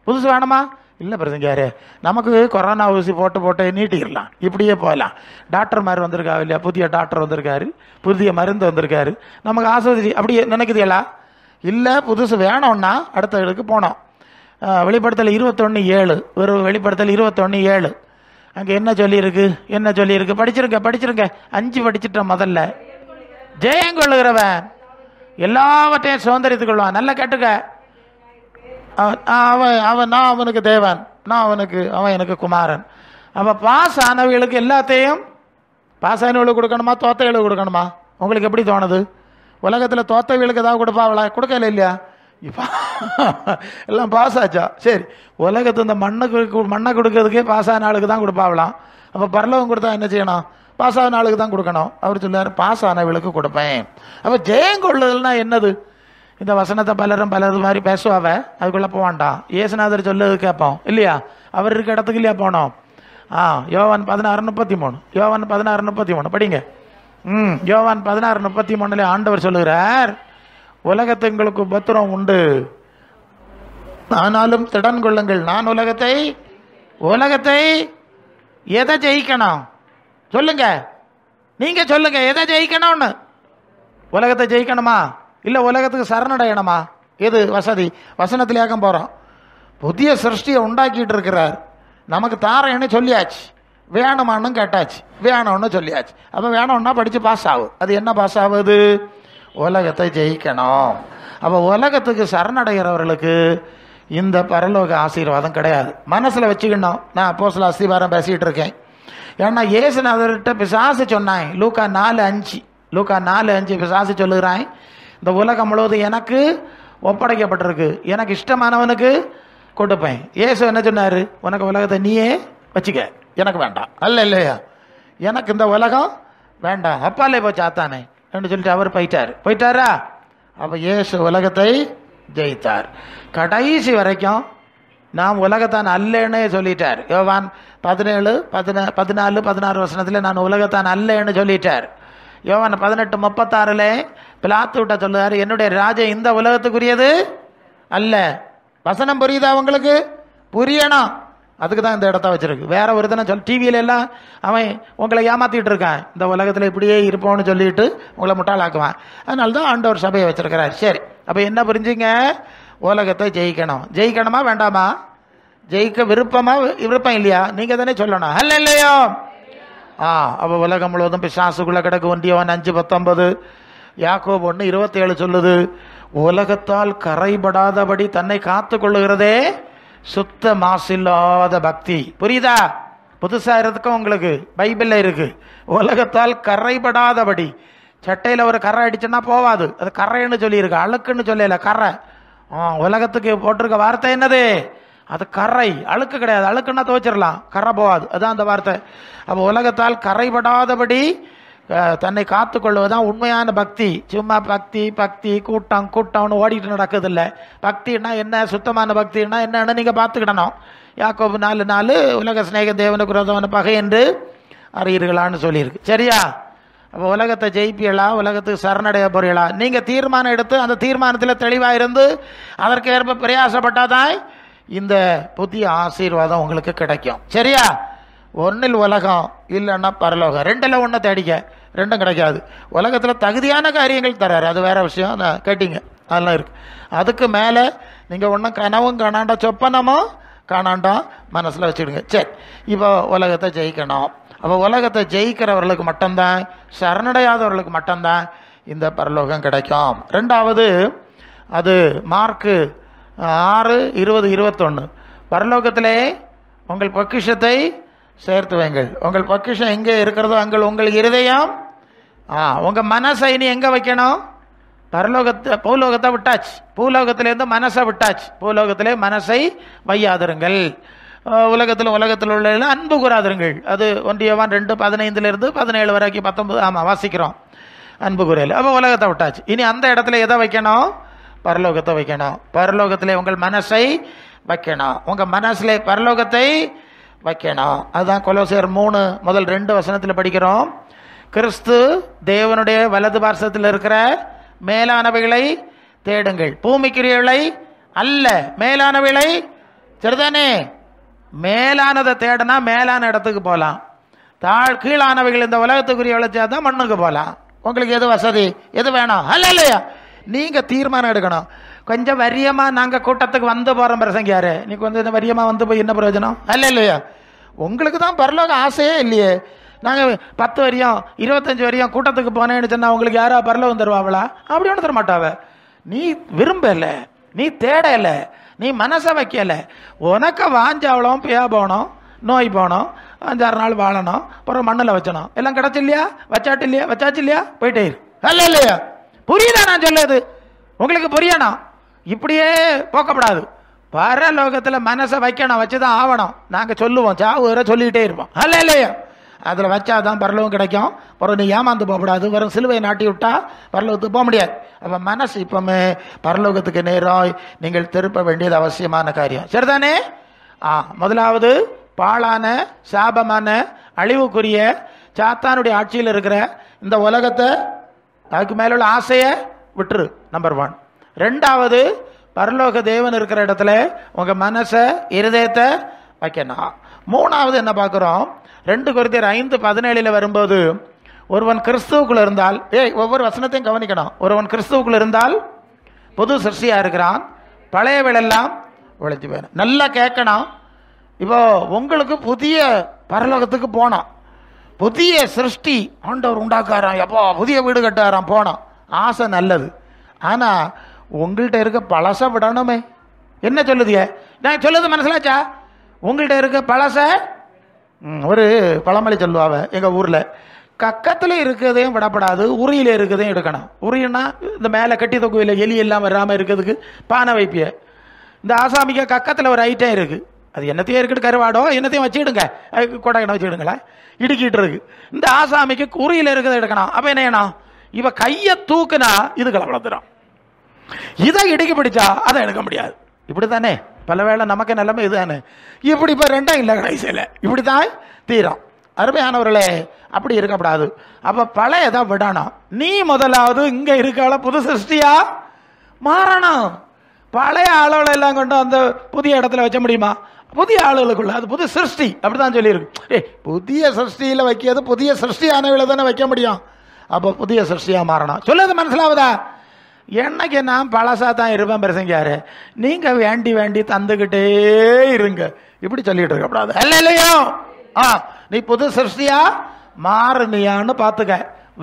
புதுசு வேணுமா? இல்லை பிரதங்காரு, நமக்கு கொரோனா ஊசி போட்டு நீட்டிடலாம், இப்படியே போகலாம். டாக்டர் மாதிரி வந்திருக்காரு இல்லையா, புதிய டாக்டர் வந்திருக்காரு, புதிய மருந்து வந்திருக்காரு, நமக்கு ஆஸ்பத்திரி அப்படியே நினைக்குதுங்களா? இல்லை, புதுசு வேணும்னா அடுத்த இதுக்கு போனோம். வெளிப்படுத்தல் 21:7, ஒரு வெளிப்படுத்தல் 21:7 அங்கே என்ன சொல்லியிருக்கு? படிச்சிருங்க 5 படிச்சுட்டோம். முதல்ல ஜெயங்கொள்ளுகிறவன் எல்லாவற்றையும் சுதந்திரித்துக் கொள்வான். நல்லா கேட்டுக்க, நான் அவனுக்கு தேவன், அவன் எனக்கு குமாரன். அப்போ பாஸ் ஆனவர்களுக்கு எல்லாத்தையும் பாஸ் ஆனவர்களுக்கு கொடுக்கணுமா, தோத்தைகளுக்கு கொடுக்கணுமா? உங்களுக்கு எப்படி தோணுது? உலகத்தில் தோத்தவர்களுக்கு ஏதாவது கொடுப்பாங்களா? கொடுக்கல இல்லையா? இப்போ எல்லாம் பாஸ் ஆச்சா? சரி, உலகத்து இந்த மண்ணை கொடுக்கறதுக்கே பாஸ் ஆன ஆளுக்கு தான் கொடுப்பாங்களாம். அப்போ பரலோகம் கொடுத்தா என்ன செய்யணும்? பாஸ் ஆன ஆளுக்கு தான் கொடுக்கணும். அவர் சொல்லார், பாஸ் ஆனவளுக்கு கொடுப்பேன். அப்போ ஜெயங்கொள்ளுதல்னா என்னது? இந்த வசனத்தை பலரும் மாதிரி பேசுவாவ, அதுக்குள்ளே போவான்டான். இயேசுநாதர் சொல்லது கேட்போம் இல்லையா? அவர் இருக்க இடத்துக்கு இல்லையா போனோம்? யோவான் 16:33, யோவான் 16:33 படிங்க. யோவான் 16:33 ஆண்டவர் சொல்லுகிறார், உலகத்துங்களுக்கு உபத்திரம் உண்டு, ஆனாலும் திடன் கொள்ளுங்கள், நான் உலகத்தை எதை ஜெயிக்கணும் சொல்லுங்க, நீங்க சொல்லுங்க, எதை ஜெயிக்கணும்னு? உலகத்தை ஜெயிக்கணுமா, இல்லை உலகத்துக்கு சரணடையணுமா? எது வசதி? வசனத்திலேயாக்கம் போகிறோம். புதிய சிருஷ்டியை உண்டாக்கிட்டு இருக்கிறார், நமக்கு தாரேன்னு சொல்லியாச்சு, வேணுமான்னு கேட்டாச்சு, வேணும்னு சொல்லியாச்சு. அப்போ வேணும்னா படித்து பாஸ் ஆகும். அது என்ன பாஸ் ஆகுது? உலகத்தை ஜெயிக்கணும். அப்போ உலகத்துக்கு சரணடைகிறவர்களுக்கு இந்த பரலோக ஆசீர்வாதம் கிடையாது. மனசில் வச்சுக்கணும். நான் அப்போஸ்தலர் அஸ்திபாரம் பேசிகிட்டு இருக்கேன். ஏன்னா இயேசுநாதர்கிட்ட பிசாசு சொன்னான். லூக்கா 4:5 பிசாசு சொல்லுகிறான், இந்த உலகம் முழுவதும் எனக்கு ஒப்படைக்கப்பட்டிருக்கு, எனக்கு இஷ்டமானவனுக்கு கொடுப்பேன். இயேசு என்ன சொன்னார்? உனக்கு உலகத்தை நீயே வச்சுக்க, எனக்கு வேண்டாம். இல்லையா, எனக்கு இந்த உலகம் வேண்டாம், அப்பாலே போய் சாத்தானே என்று சொல்லிட்டு அவர் போயிட்டாரா? அப்போ இயேசு உலகத்தை ஜெயித்தார். கடைசி வரைக்கும் நாம் உலகத்தான் அல்லேன்னு சொல்லிட்டார். யோவான் 17:14 வசனத்தில் நான் உலகத்தான் அல்லேன்னு சொல்லிட்டார். யோவான் 18:36 பிலாத்து விட்ட சொல்லுவார், என்னுடைய ராஜ்யம் இந்த உலகத்துக்குரியது அல்ல. வசனம் புரியுதா உங்களுக்கு? புரியணும், அதுக்கு தான் இந்த இடத்த வச்சிருக்கு. வேற ஒரு தினம் டிவியில எல்லாம் அவன் உங்களை ஏமாத்திட்டு இருக்கான், இந்த உலகத்தில் இப்படியே இருப்போம்னு சொல்லிட்டு உங்களை முட்டாளாக்குவான். அதனால தான் ஆண்டவர் சபையை வச்சிருக்கிறார். சரி, அப்போ என்ன புரிஞ்சுங்க? உலகத்தை ஜெயிக்கணும். ஜெயிக்கணுமா வேண்டாமா? ஜெயிக்க விருப்பம் இல்லையா? நீங்கள் தானே சொல்லணும். அல்ல இல்லையோ? அப்போ உலகம் முழுவதும் பிசாசுக்குள்ளே கிடக்கு. ஒன்றியவன் 5:19, யாக்கோபு 1:27 சொல்லுது, உலகத்தால் கரைபடாதபடி தன்னை காத்து கொள்ளுகிறதே சுத்த மாசில்லாத பக்தி. புரியுதா? புதுசாக இருக்கிறதுக்கும் உங்களுக்கு பைபிளில் இருக்குது. உலகத்தால் கரைபடாதபடி. சட்டையில் ஒரு கரை அடிச்சுன்னா போவாது, அது கரைன்னு சொல்லியிருக்கு, அழுக்குன்னு சொல்லல, கரை. உலகத்துக்கு போட்டிருக்க வார்த்தை என்னது? அது கரை, அழுக்கு கிடையாது. அழுக்குன்னா துவைச்சிடலாம், கரை போகாது, அதுதான் அந்த வார்த்தை. அப்போ உலகத்தால் கரைபடாதபடி தன்னை காத்து கொள்வதுதான் உண்மையான பக்தி. சும்மா பக்தி கூட்டம்னு ஓடிட்டு நடக்குதில்ல. பக்தின்னா என்ன, சுத்தமான பக்தின்னா என்னன்னு நீங்கள் பார்த்துக்கிடணும். யாக்கோபு 4:4 உலக சிநேக தேவனுக்கு விரோதமான பகை என்று அறியீர்களான்னு சொல்லியிருக்கு. சரியா? அப்போ உலகத்தை ஜெயிப்பீங்களா, உலகத்துக்கு சரணடைய போறீங்களா? நீங்கள் தீர்மானம் எடுத்து அந்த தீர்மானத்தில் தெளிவாக இருந்து அதற்கு ஏற்ப பிரயாசப்பட்டாதான் இந்த புதிய ஆசீர்வாதம் உங்களுக்கு கிடைக்கும். சரியா? ஒன்றில் உலகம் இல்லைன்னா பரலோகம், 2ல் 1 தேடிக்க, 2ம் கிடைக்காது. உலகத்தில் தகுதியான காரியங்கள் தர்றாரு, அது வேற விஷயம், நான் கேட்டீங்க, அதெல்லாம் இருக்கு. அதுக்கு மேலே நீங்கள் ஒன்றும் கனவும் காணாண்டா, சொப்பனமும் காணாண்டாம், மனசில் வச்சுடுங்க. சரி, இப்போ உலகத்தை ஜெயிக்கணும். அப்போ உலகத்தை ஜெயிக்கிறவர்களுக்கு மட்டும்தான், சரணடையாதவர்களுக்கு மட்டும்தான் இந்த பரலோகம் கிடைக்கும். 2வது, அது மார்க்கு 6:20-21, பரலோகத்திலே உங்கள் பொக்கிஷத்தை சேர்த்து வைங்கள். உங்கள் பொக்கிஷம் எங்கே இருக்கிறதோ அங்கே உங்கள் இருதயம், உங்கள் மனசை நீ எங்கே வைக்கணும்? பூலோகத்தை விட்டாச்சு, பூலோகத்திலேருந்து மனசை விட்டாச்சு. பூலோகத்திலே மனசை வையாதிருங்கள், உலகத்தில் உள்ள அன்பு கூறாதிருங்கள். அது 1 யோவான் 2:15-17 வரைக்கும் 19 வாசிக்கிறோம், அன்பு கூறல். அப்போ உலகத்தை விட்டாச்சு. இனி அந்த இடத்துல எதை வைக்கணும்? பரலோகத்தை வைக்கணும். பரலோகத்திலே உங்கள் மனசை வைக்கணும், உங்கள் மனசிலே பரலோகத்தை வைக்கணும். அதுதான் கொலோசியர் 3:2 படிக்கிறோம். கிறிஸ்து தேவனுடைய வலது பார்சத்தில் இருக்கிற மேலானவைகளை தேடுங்கள், பூமிக்குரியவளை அல்ல, மேலானவைகளை. சரிதானே? மேலானதை தேடினா மேலான இடத்துக்கு போகலாம். கீழானவைகள் இந்த உலகத்துக்குரியவளை சேர்ந்தா மண்ணுக்கு போகலாம். உங்களுக்கு எது வசதி, எது வேணும்? அல்ல இல்லையா? நீங்கள் தீர்மானம் எடுக்கணும். கொஞ்சம் வரியமாக நாங்கள் கூட்டத்துக்கு வந்து போகிறோம் பிரசங்கியாரு, நீ கொஞ்சம் வரியமாக வந்து போய் என்ன பிரயோஜனம்? அல்ல இல்லையா? உங்களுக்கு தான் பரலோக ஆசையே இல்லையே. நாங்கள் 10 வரையும் 25 வரையும் கூட்டத்துக்கு போனேன்னு சொன்னால் உங்களுக்கு யாரா பரலோகம் தருவாங்களா? அப்படி ஒன்று தர மாட்டாவ. நீ விரும்பலை, நீ தேடலை, நீ மனசை வைக்கலை. உனக்கு வாஞ்சாவளம், பியா போகணும், நோய் போகணும், 5-6 நாள் வாழணும், அப்புறம் மண்ணில் வச்சணும், எல்லாம் கிடச்சி இல்லையா? வச்சாச்சு இல்லையா? போயிட்டே இரு. அல்ல இல்லையா? புரியுதா நான் சொல்லுது? உங்களுக்கு புரியணும். இப்படியே போக்கப்படாது. பரலோகத்தில் மனசை வைக்கணும், வச்சுதான் ஆகணும். நாங்கள் சொல்லுவோம், சாவுற சொல்லிக்கிட்டே இருப்போம். அல்ல இல்லையா? அதில் வச்சாதான் பரலோகம் கிடைக்கும். பிறகு நீ ஏமாந்து போகக்கூடாது. வெறும் சிலுவையை நாட்டி விட்டா பரலோகத்துக்கு போக முடியாது. அப்போ மனசு இப்போமே பரலோகத்துக்கு நேராக நீங்கள் திருப்ப வேண்டியது அவசியமான காரியம். சரிதானே? முதலாவது, பாழான, சாபமான, அழிவுக்குரிய சாத்தானுடைய ஆட்சியில் இருக்கிற இந்த உலகத்தை, அதுக்கு மேல உள்ள ஆசையை விட்டுரு, நம்பர் 1. 2வது, பரலோக தேவன் இருக்கிற இடத்துல உங்கள் மனசை, இருதயத்தை வைக்கணும். 3வது என்ன பார்க்குறோம்? 2 கொரிந்தியர் 5:17 வரும்போது, ஒருவன் கிறிஸ்துவுக்குள்ள இருந்தால், ஒவ்வொரு வசனத்தையும் கவனிக்கணும். ஒருவன் கிறிஸ்துவுக்குள்ள இருந்தால் புது சிருஷ்டியாக இருக்கிறான், பழையவையெல்லாம் ஒழித்து போயிடும். நல்லா கேட்கணும். இப்போ உங்களுக்கு புதிய பரலோகத்துக்கு போனோம், புதிய சிருஷ்டி ஆண்டவர் உண்டாக்காராம், எப்போ புதிய வீடு கட்டாராம், போனோம். ஆசை நல்லது. ஆனால் உங்கள்கிட்ட இருக்க பழச விடணுமே. என்ன சொல்லுதிய? நான் சொல்லுது மனசிலாச்சா? உங்கள்கிட்ட இருக்க பழச, ஒரு பழமொழி சொல்லுவாவ எங்கள் ஊரில், கக்கத்தில் இருக்கிறதையும் விடப்படாது, உரியில் இருக்கிறதையும் எடுக்கணும். உரின்னா இந்த மேலே கட்டி தொக்குவில்லை, எலி எல்லாம் வராமல் இருக்கிறதுக்கு பானை வைப்பிய. இந்த ஆசாமிக்கு கக்கத்தில் ஒரு ஐட்டம் இருக்குது, அது என்னத்தையும் இருக்குது, கருவாடோ என்னத்தையும் வச்சுக்கிடுங்க, கொடைக்கணை வச்சுக்கிடுங்களேன், இடுக்கிட்டு இருக்கு. இந்த ஆசாமிக்கு உரியில் இருக்கிறத எடுக்கணும். அப்போ என்ன செய்யணும்? இவ கையை தூக்குனா இது கலப்படத்துறோம், இதை இடுக்கி பிடிச்சா அதை எடுக்க முடியாது. இப்படி தானே பல வேளை நமக்கு நிலைமை இதுதானே. இப்படி இப்போ 2 இல்லை கடைசியில், இப்படி தான் தீரும். அருமையானவர்களே, அப்படி இருக்கக்கூடாது. அப்போ பழையதை விடணும். நீ முதலாவது இங்கே இருக்கால புது சிருஷ்டியா மாறணும். பழைய ஆளுகளை எல்லாம் கொண்டு அந்த புதிய இடத்துல வைக்க முடியுமா? புதிய ஆளுகளுக்குள்ள அது புது சிருஷ்டி, அப்படிதான் சொல்லியிருக்கு. புதிய சிருஷ்டியில் வைக்கிறது புதிய சிருஷ்டியானவர்களை தானே வைக்க முடியும். அப்போ புதிய சிருஷ்டியாக மாறணும். சொல்லுது மனசிலாவதா? என்னைக்கு நான் பழசா தான் இருப்பேன் பிரசங்கியாரு, நீங்க வேண்டி வேண்டி தந்துக்கிட்டே இருங்க இப்படி சொல்லிட்டு இருக்கக்கூடாது. இல்லையோ நீ புது சிருஷ்டியா மாறுனியான்னு பார்த்துக்க.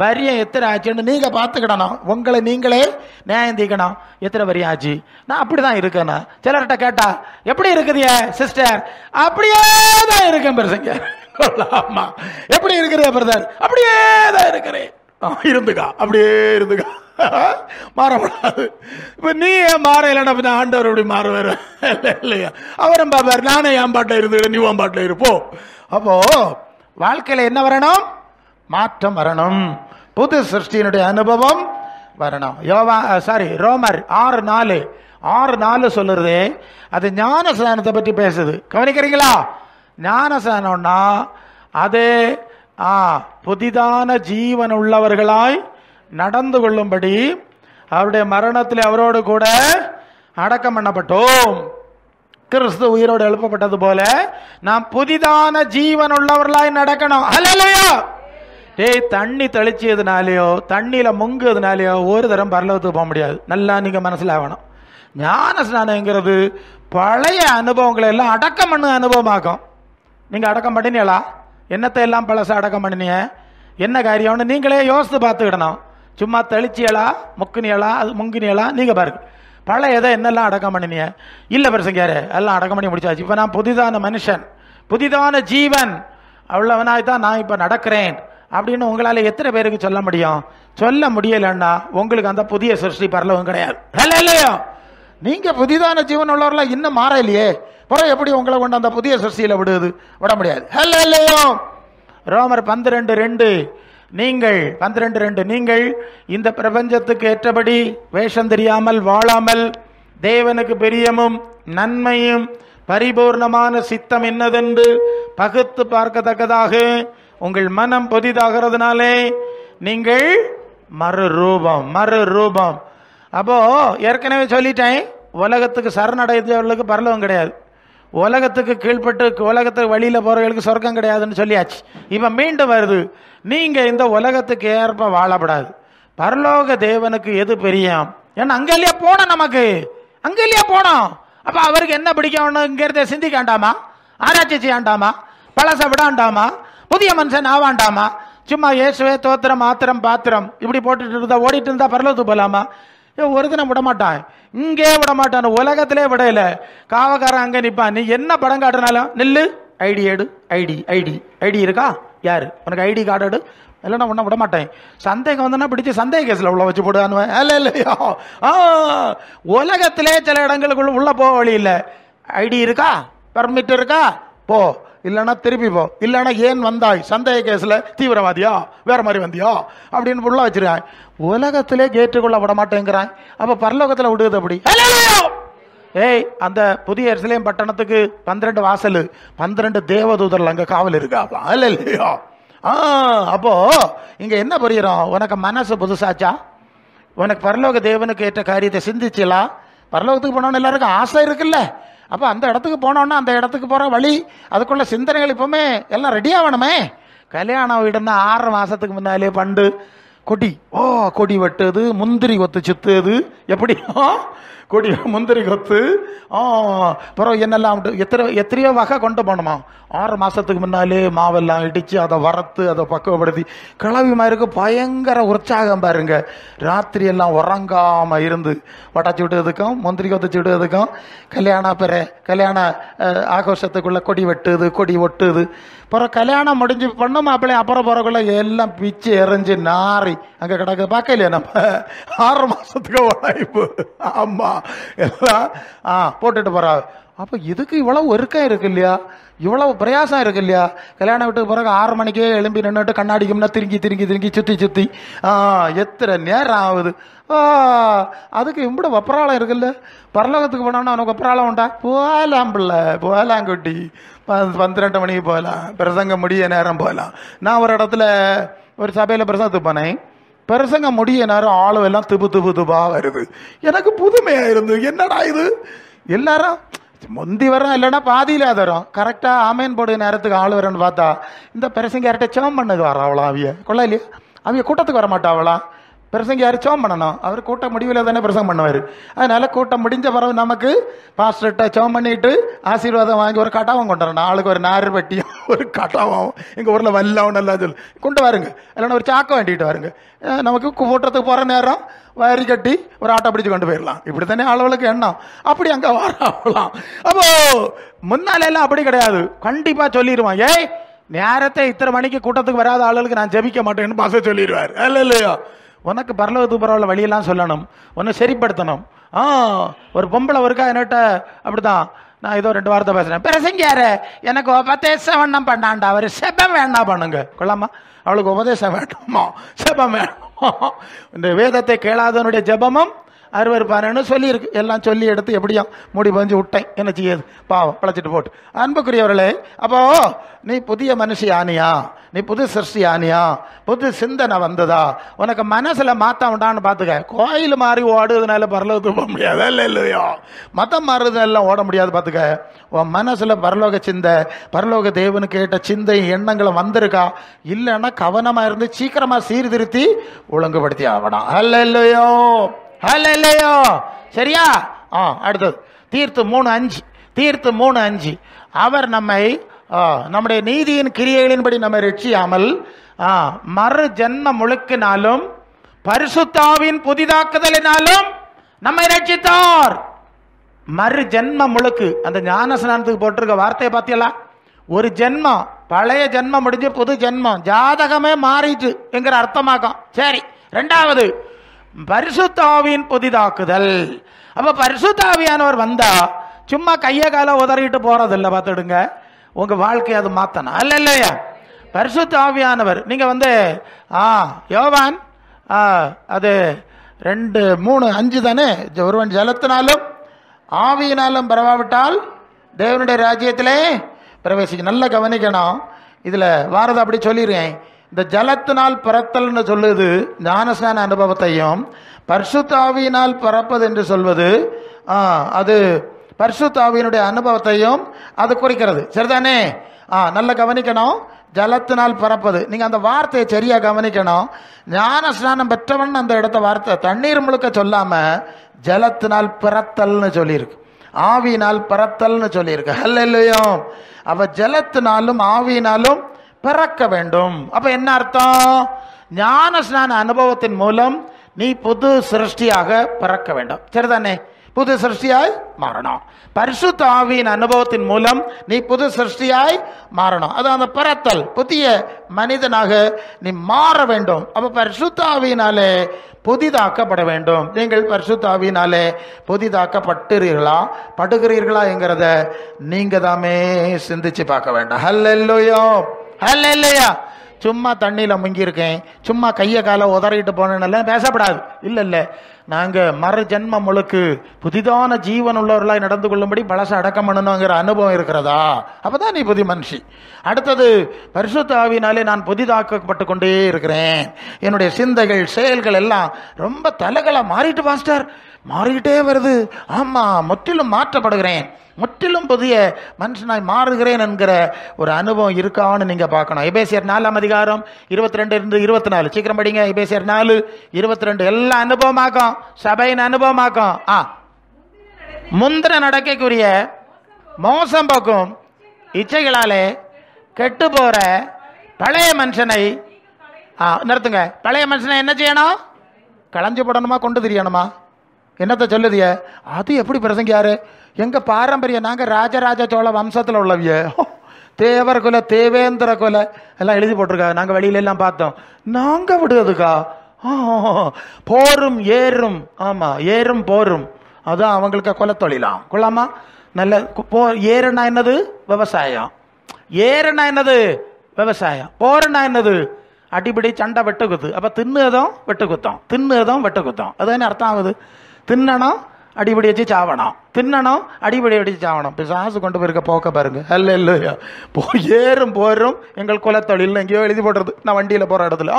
வரியம் எத்தனை ஆச்சுன்னு நீங்க பார்த்துக்கிடணும். உங்களை நீங்களே நியாயம் தீக்கணும். எத்தனை வரியம் ஆச்சு? நான் அப்படிதான் இருக்கேன்னா சிலர்கிட்ட கேட்டா எப்படி இருக்குதிய சிஸ்டர்? அப்படியே தான் இருக்கேன் பிரசங்க. ஆமா, எப்படி இருக்கிற பிரதர்? அப்படியே தான் இருக்கிறேன். இருந்துக்கா, அப்படியே இருந்துக்கா, மாறப்படாது. இப்ப நீ ஏன் மாற இல்லைன்னா ஆண்டவர் அப்படி மாறுவார் இல்லையா? அவரும் பாப்பாரு, நானே என் பாட்டில் இருந்துக்கிறேன், நீ உன் பாட்டில் இருப்போம். அப்போ வாழ்க்கையில என்ன வரணும்? மாற்றம் வரணும். புது சிருஷ்டியினுடைய அனுபவம் வரணும். ரோமர் 6:4 சொல்லுறது அது ஞானஸ்நானத்தை பற்றி பேசுது. கவனிக்கிறீங்களா? ஞானஸ்நானம்னா அது புதிதான ஜீவன் உள்ளவர்களாய் நடந்து கொள்ளும்படி அவருடைய மரணத்தில் அவரோடு கூட அடக்கம் பண்ணப்பட்டோம். கிறிஸ்து உயிரோடு எழுப்பப்பட்டது போல நாம் புதிதான ஜீவன் உள்ளவர்களாய் நடக்கணும். ஹல்லேலூயா. தண்ணி தெளிச்சதுனாலேயோ தண்ணியில முங்குறதுனாலேயோ ஒரு தரம் பரலோகத்துக்கு போக முடியாது. நல்லா நீங்க மனசுல ஆகணும். ஞான ஸ்நானங்கிறது பழைய அனுபவங்களை எல்லாம் அடக்கம் பண்ண அனுபவமாகும். நீங்க அடக்கம் பண்ணினீங்களா? என்னத்தை எல்லாம் பழச அடக்கம் பண்ணினீங்க? என்ன காரியம்னு நீங்களே யோசித்து பார்த்துக்கிடணும். சும்மா தெளிச்சியலா முக்குனியலா அது முங்கினியலா நீங்க பாருங்க. பழைய எதை என்னெல்லாம் அடக்கம் பண்ணினீங்க? இல்லை பிரசங்கியாரு, எல்லாம் அடக்கம் பண்ணி முடிச்சாச்சு. இப்போ நான் புதிதான மனுஷன், புதிதான ஜீவன் அவ்வளவனாய் தான் நான் இப்போ நடக்கிறேன் அப்படின்னு உங்களால் எத்தனை பேருக்கு சொல்ல முடியும்? சொல்ல முடியலன்னா உங்களுக்கு அந்த புதிய சிருஷ்டி பரலவும் கிடையாது. இல்லையோ? நீங்க புதிதான ஜீவன் உள்ளவர்களா இன்னும் மாற இல்லையே, பிறகு எப்படி உங்களை கொண்டு அந்த புதிய சிருஷ்டியில விட முடியாது. இல்லையோ? ரோமர் 12:2 நீங்கள் இந்த பிரபஞ்சத்துக்கு ஏற்றபடி வேஷம் தெரியாமல் வாழாமல் தேவனுக்கு பிரியமும் நன்மையும் பரிபூர்ணமான சித்தம் என்னதென்று பகுத்து பார்க்கத்தக்கதாக உங்கள் மனம் புதிதாகிறதுனாலே நீங்கள் மறுரூபம். அப்போ ஏற்கனவே சொல்லிட்டேன், உலகத்துக்கு சரணடைந்தவர்களுக்கு பரலோகம் கிடையாது, உலகத்துக்கு கீழ்பட்டு உலகத்துக்கு வழியில போறவர்களுக்கு சொர்க்கம் கிடையாதுன்னு சொல்லியாச்சு. இப்ப மீண்டும் வருது, நீங்க இந்த உலகத்துக்கு ஏற்ப வாழப்படாது, பரலோக தேவனுக்கு எது பெரியம்? ஏன்னா அங்கேயா போனோம், நமக்கு அங்கேயா போனோம். அப்ப அவருக்கு என்ன பிடிக்கும்ங்கிறத சிந்திக்காண்டாமா, ஆராய்ச்சி செய்யாண்டாமா, பழச விடாண்டாமா, புதிய மனுஷன் ஆவாண்டாமா? சும்மா இயேசுவே தோத்திரம் ஆத்திரம் பாத்திரம் இப்படி போட்டுட்டு இருந்தா ஓடிட்டு இருந்தா பரலோகத்துக்கு போலாமா? ஒரு தினம் விடமாட்டான், இங்கே விடமாட்டான், உலகத்திலே விடையில. காவக்காரன் அங்கே நிற்பான், நீ என்ன படம் காட்டுனாலும் நில்லு, ஐடி எடு, ஐடி இருக்கா? யாரு உனக்கு ஐடி கார்டு எடு, இல்லைன்னா ஒன்றும் விட மாட்டேன். சந்தேகம் வந்தோன்னா பிடிச்சி சந்தேக கேஸில் உள்ள வச்சு போடுவானுவேன். இல்லையா? உலகத்திலே சில இடங்களுக்குள்ள உள்ள போக வழி இல்லை. ஐடி இருக்கா, பர்மிட் இருக்கா, போ, இல்லைன்னா திருப்பி போ, இல்லைன்னா ஏன் வந்தாய், சந்தேக கேஸில் தீவிரவாதியா வேற மாதிரி வந்தியா அப்படின்னு உள்ள வச்சிருக்கான். உலகத்திலே கேட்டுக்குள்ள விட மாட்டேங்கிறான், அப்ப பரலோகத்தில் விடுவது அப்படி? அந்த புதிய எருசலேம் பட்டணத்துக்கு 12 வாசல், 12 தேவதூதர்கள் அங்க காவல் இருக்கா? இல்லையா? அப்போ இங்க என்ன புரியுறோம்? உனக்கு மனசு புதுசாச்சா? உனக்கு பரலோக தேவனுக்கு ஏற்ற காரியத்தை சிந்திச்சலா? பரலோகத்துக்கு போனோன்னு எல்லாருக்கும் ஆசை இருக்குல்ல. அப்போ அந்த இடத்துக்கு போனோன்னா அந்த இடத்துக்கு போகிற வழி, அதுக்குள்ள சிந்தனைகள் இப்போவுமே எல்லாம் ரெடி ஆகணுமே. கல்யாணம் வீடுன்னா 6 மாதத்துக்கு முன்னாலே பண்டு கொடி வெட்டுது, முந்திரி கொத்து சுத்துது, எப்படி கொடி முந்திரி கொத்து, அப்புறம் என்னெல்லாம் எத்தனையோ வகை கொண்டு போகணுமா. 6 மாதத்துக்கு முன்னாலே மாவெல்லாம் இடித்து அதை வறுத்து அதை பக்குவப்படுத்தி கிளவிமாருக்கு பயங்கர உற்சாகம் பாருங்க. ராத்திரி எல்லாம் உறங்காமல் இருந்து வடைச்சி விட்டதுக்கும் முந்திரி கொத்துச்சு விட்டதுக்கும் கல்யாண ஆகோஷத்துக்குள்ள கொடி வெட்டுது, கொடி ஒட்டுது. அப்புறம் கல்யாணம் முடிஞ்சு பொண்ணு மாப்பிள்ளை அப்புறம் போறக்குள்ள எல்லாம் பிச்சு எறிஞ்சு நாரி அங்கே கிடக்கு. பார்க்க இல்லையா நம்ம 6 மாதத்துக்கு உழைப்பு, ஆமா எல்லாம் போட்டுட்டு போறா. அப்போ இதுக்கு இவ்வளவு ஒருக்கம் இருக்கு இல்லையா, இவ்வளவு பிரயாசம் இருக்கு இல்லையா? கல்யாணம் வீட்டுக்கு பிறகு 6 மணிக்கே எழும்பி நின்றுட்டு கண்ணாடிக்கும்னா திருங்கி சுத்தி எத்தனை நேரம் ஆகுது. அதுக்கு இம்பட வப்பராளம் இருக்குல்ல. பரலோகத்துக்கு போனோம்னா அவனுக்கு வப்பராளம் உண்டா? போகலாம் பிள்ளை, போகலாம் குட்டி, 12 மணிக்கு போகலாம், பிரசங்கம் முடிய நேரம் போகலாம். நான் ஒரு இடத்துல ஒரு சபையில் பிரசங்கத்துக்கு போனேன். பிரசங்க முடிய நேரம் ஆளு எல்லாம் துபா வருது. எனக்கு புதுமையா இருந்து, என்னடா இது, எல்லாரும் முந்தி வரும் இல்லைன்னா பாதியில தரும். கரெக்டா ஆமேன் போடு நேரத்துக்கு ஆள் வரன்னு பார்த்தா இந்த பிரசங்க யார்கிட்ட சேம் பண்ணுது வர அவளா? அவிய கொள்ள இல்லையா? அவிய கூட்டத்துக்கு வர மாட்டாவளா? பிரசங்கியார் ஜெபம் பண்ணணும். அவர் கூட்டம் முடிவில் தானே பிரசங்கம் பண்ணுவார். அதனால கூட்டம் முடிஞ்ச பிறகு நமக்கு பாஸ்டர்கிட்ட ஜெபம் பண்ணிட்டு ஆசீர்வாதம் வாங்கி ஒரு கட்டாவும் கொண்டு வரணும். ஆளுக்கு ஒரு நார் வெட்டியும் ஒரு கட்டாவும் எங்கள் ஊரில் வல்லவன் எல்லாம் சொல்லி கொண்டு வாருங்க. இல்லைன்னா ஒரு சாக்கம் வேண்டிட்டு வாருங்க. நமக்கு கூட்டத்துக்கு போகிற நேரம் வரி கட்டி ஒரு ஆட்டோ பிடிச்சி கொண்டு போயிடலாம். இப்படி தானே ஆளுகளுக்கு எண்ணம். அப்படி அங்கே வரலாம். அப்போ முன்னாலெல்லாம் அப்படி கிடையாது. கண்டிப்பாக சொல்லிடுவான், ஏய் நேரத்தை இத்தனை மணிக்கு கூட்டத்துக்கு வராத ஆளுகளுக்கு நான் ஜெபிக்க மாட்டேன்னு பாச சொல்லிடுவார். இல்லையா, உனக்கு பரலோகத்துக்கு பரவாயில்ல வழியெல்லாம் சொல்லணும், உன்னை சரிப்படுத்தணும். ஒரு பொம்பளை ஒருக்கா என்கிட்ட அப்படிதான், நான் ஏதோ 2 வார்த்தை பேசுறேன், பிரசங்கியாரு எனக்கு உபதேசம் வேணாம் பண்ணாண்டா, அவர் செபம் வேணா பண்ணுங்க. கொள்ளாமா, அவளுக்கு உபதேசம் வேண்டாமா, செபம் வேண்டாமா. இந்த வேதத்தை கேளாதவனுடைய ஜெபமும் அருவருப்பானு சொல்லியிருக்கு. எல்லாம் சொல்லி எடுத்து எப்படியும் மூடி பஞ்சு விட்டேன், என்ன செய்யுது பாவம் பழச்சிட்டு போட்டு. அன்புக்குரியவர்களே, அப்போ நீ புதிய மனுஷி ஆனியா, நீ புது சிருஷ்டி ஆனியா, புது சிந்தனை வந்ததா, உனக்கு மனசுல மாத்தம் உண்டான்னு பார்த்துக்க. கோயில் மாறி ஓடுறதுனால பரலோகத்துக்கு போக முடியாது. இல்லையோ, மதம் மாறுறதுனால ஓட முடியாது. பார்த்துக்க, உன் மனசுல பரலோக சிந்தை, பரலோக தேவனுக்கு கேட்ட சிந்தை எண்ணங்களை வந்திருக்கா? இல்லைன்னா கவனமா இருந்து சீக்கிரமா சீர்திருத்தி ஒழுங்குபடுத்தி ஆகணும். இல்லையோ, ஹல்லேலூயா. சரியா? அடுத்தது தீர்த்து 3:5. தீர்த்து 3:5 அவர் நம்மை நம்முடைய நீதியின் கிரியைகளின்படி நம்மை ரட்சியாமல் மறு ஜென்ம முழுக்கினாலும் பரிசுத்தாவின் புதிதாக்குதலினாலும் நம்மை ரட்சித்தார். மறு ஜென்ம முழுக்கு, அந்த ஞான ஸ்நானத்துக்கு போட்டிருக்க வார்த்தையை பார்த்தீங்களா? ஒரு ஜென்மம், பழைய ஜென்மம் முடிஞ்சு புது ஜென்மம், ஜாதகமே மாறிட்டு என்கிற அர்த்தமாக்கும். சரி, 2வது பரிசுத்தாவின் புதிதாக்குதல். அப்ப பரிசுத்தாவியானவர் வந்தா சும்மா கைய கால உதறிட்டு போறதில்லை. பார்த்துடுங்க, உங்க வாழ்க்கையை அது மாத்தணும். அல்ல இல்லையா? பரிசுத்தாவியானவர் நீங்க யோவான் அது 2:3-5 தானே, ஒருவன் ஜலத்தினாலும் ஆவியினாலும் பரவாவிட்டால் தேவனுடைய ராஜ்யத்திலே பிரவேசிக்க. நல்லா கவனிக்கணும். இதுல வாரதை அப்படி சொல்லிடுறேன். இந்த ஜலத்தினால் பிறத்தல்னு சொல்லுது ஞானஸ்நான அனுபவத்தையும், பரிசுத்தாவியினால் பிறப்பது என்று சொல்வது அது பரிசுத்தாவியினுடைய அனுபவத்தையும் அது குறிக்கிறது. சரிதானே? நல்லா கவனிக்கணும். ஜலத்தினால் பிறப்பது, நீங்க அந்த வார்த்தையை சரியா கவனிக்கணும். ஞான ஸ்நானம் பெற்றவன் அந்த இடத்த வார்த்தை தண்ணீர் முழுக்க சொல்லாம ஜலத்தினால் பிறத்தல்னு சொல்லியிருக்கு, ஆவியினால் பிறத்தல்னு சொல்லியிருக்கு. அல்லேலூயா. அவ ஜலத்தினாலும் ஆவியினாலும் பிறக்க வேண்டும். அப்ப என்ன அர்த்தம்? ஞான ஸ்நான அனுபவத்தின் மூலம் நீ புது சிருஷ்டியாக பிறக்க வேண்டும். சரிதானே? புது சிருஷ்டியாய் மாறணும். பரிசுத்த ஆவியின் அனுபவத்தின் மூலம் நீ புது சிருஷ்டியாய் மாறணும். அது அந்த பிறத்தல், புதிய மனிதனாக நீ மாற வேண்டும். அப்ப பரிசுத்த ஆவியினாலே புதிதாக்கப்பட வேண்டும். நீங்கள் பரிசுத்த ஆவியினாலே புதிதாக்கப்பட்டுறீர்களா, படுகிறீர்களா என்கிறத நீங்க தாமே சிந்திச்சு பார்க்க வேண்டும். ஹல்லேலூயா, ஹல்லேலூயா. சும்மா தண்ணியில் முங்கியிருக்கேன், சும்மா கையை காலை உதறிட்டு போனேன்னெல்லாம் பேசப்படாது. இல்லை, நாங்கள் மறு ஜென்ம முழுக்கு புதிதான ஜீவன் உள்ளவர்களாய் நடந்து கொள்ளும்படி பழச அடக்கம் பண்ணணுங்கிற அனுபவம் இருக்கிறதா? அப்போதான் நீ புதிய மனுஷி. அடுத்தது பரிசுத்த ஆவியினாலே நான் புதிதாக்கப்பட்டு கொண்டே இருக்கிறேன். என்னுடைய சிந்தைகள் செயல்கள் எல்லாம் ரொம்ப தலைகளை மாறிட்டு பாஸ்டர், மாறிக்கிட்டே வருது. ஆமாம், முற்றிலும் மாற்றப்படுகிறேன், முற்றிலும் புதிய மனுஷனாய் மாறுகிறேன் என்கிற ஒரு அனுபவம் இருக்கான்னு நீங்க பார்க்கணும். எபேசியர் 4:22-24 சீக்கிரம் படிங்க. எபேசியர் 4:22 எல்லா அனுபவமாக்கும், சபையின் அனுபவமாக்கும். முந்திர நடக்கைக்குரிய மோசம் போக்கும் இச்சைகளாலே கெட்டு போற பழைய மனுஷனை நிறுத்துங்க. பழைய மனுஷனை என்ன செய்யணும்? களைஞ்சு போடணுமா, கொண்டு தெரியணுமா? என்னத்தை சொல்லுதிய? அது எப்படி பிரசங்கியாரு? எங்க பாரம்பரியம், நாங்க ராஜராஜ சோழ வம்சத்துல உள்ளவிய, தேவர் குல தேவேந்திர குல எல்லாம் எழுதி போட்டிருக்காங்க. நாங்க வெளியில எல்லாம் பார்த்தோம். நாங்க விடுவதுக்கா? போரும் ஏறும், ஆமா ஏறும் போரும், அதான் அவங்களுக்கு குலத்தொழிலாம். கொள்ளாமா? நல்ல ஏறுனா என்னது? விவசாயம். ஏறுனா என்னது? விவசாயம். போருன்னா என்னது? அடிப்படை சண்டை வெட்டு குத்து. அப்ப தின்னுதும் வெட்டு குத்தம், தின்னுதும் வெட்டு குத்தம். அது என்ன அர்த்தம் ஆகுது? தின்னணும், அடிப்படி வச்சு சாவணும், தின்னணும், அடிப்படி அடிச்சு சாவணும். பிசாசு கொண்டு போயிருக்க போக்க பாருங்க. அல்லேலூயா. ஏறும் போரும் எங்கள் குலத்தொழில் எங்கேயோ எழுதி போடுறது. நான் வண்டியில போற இடத்துல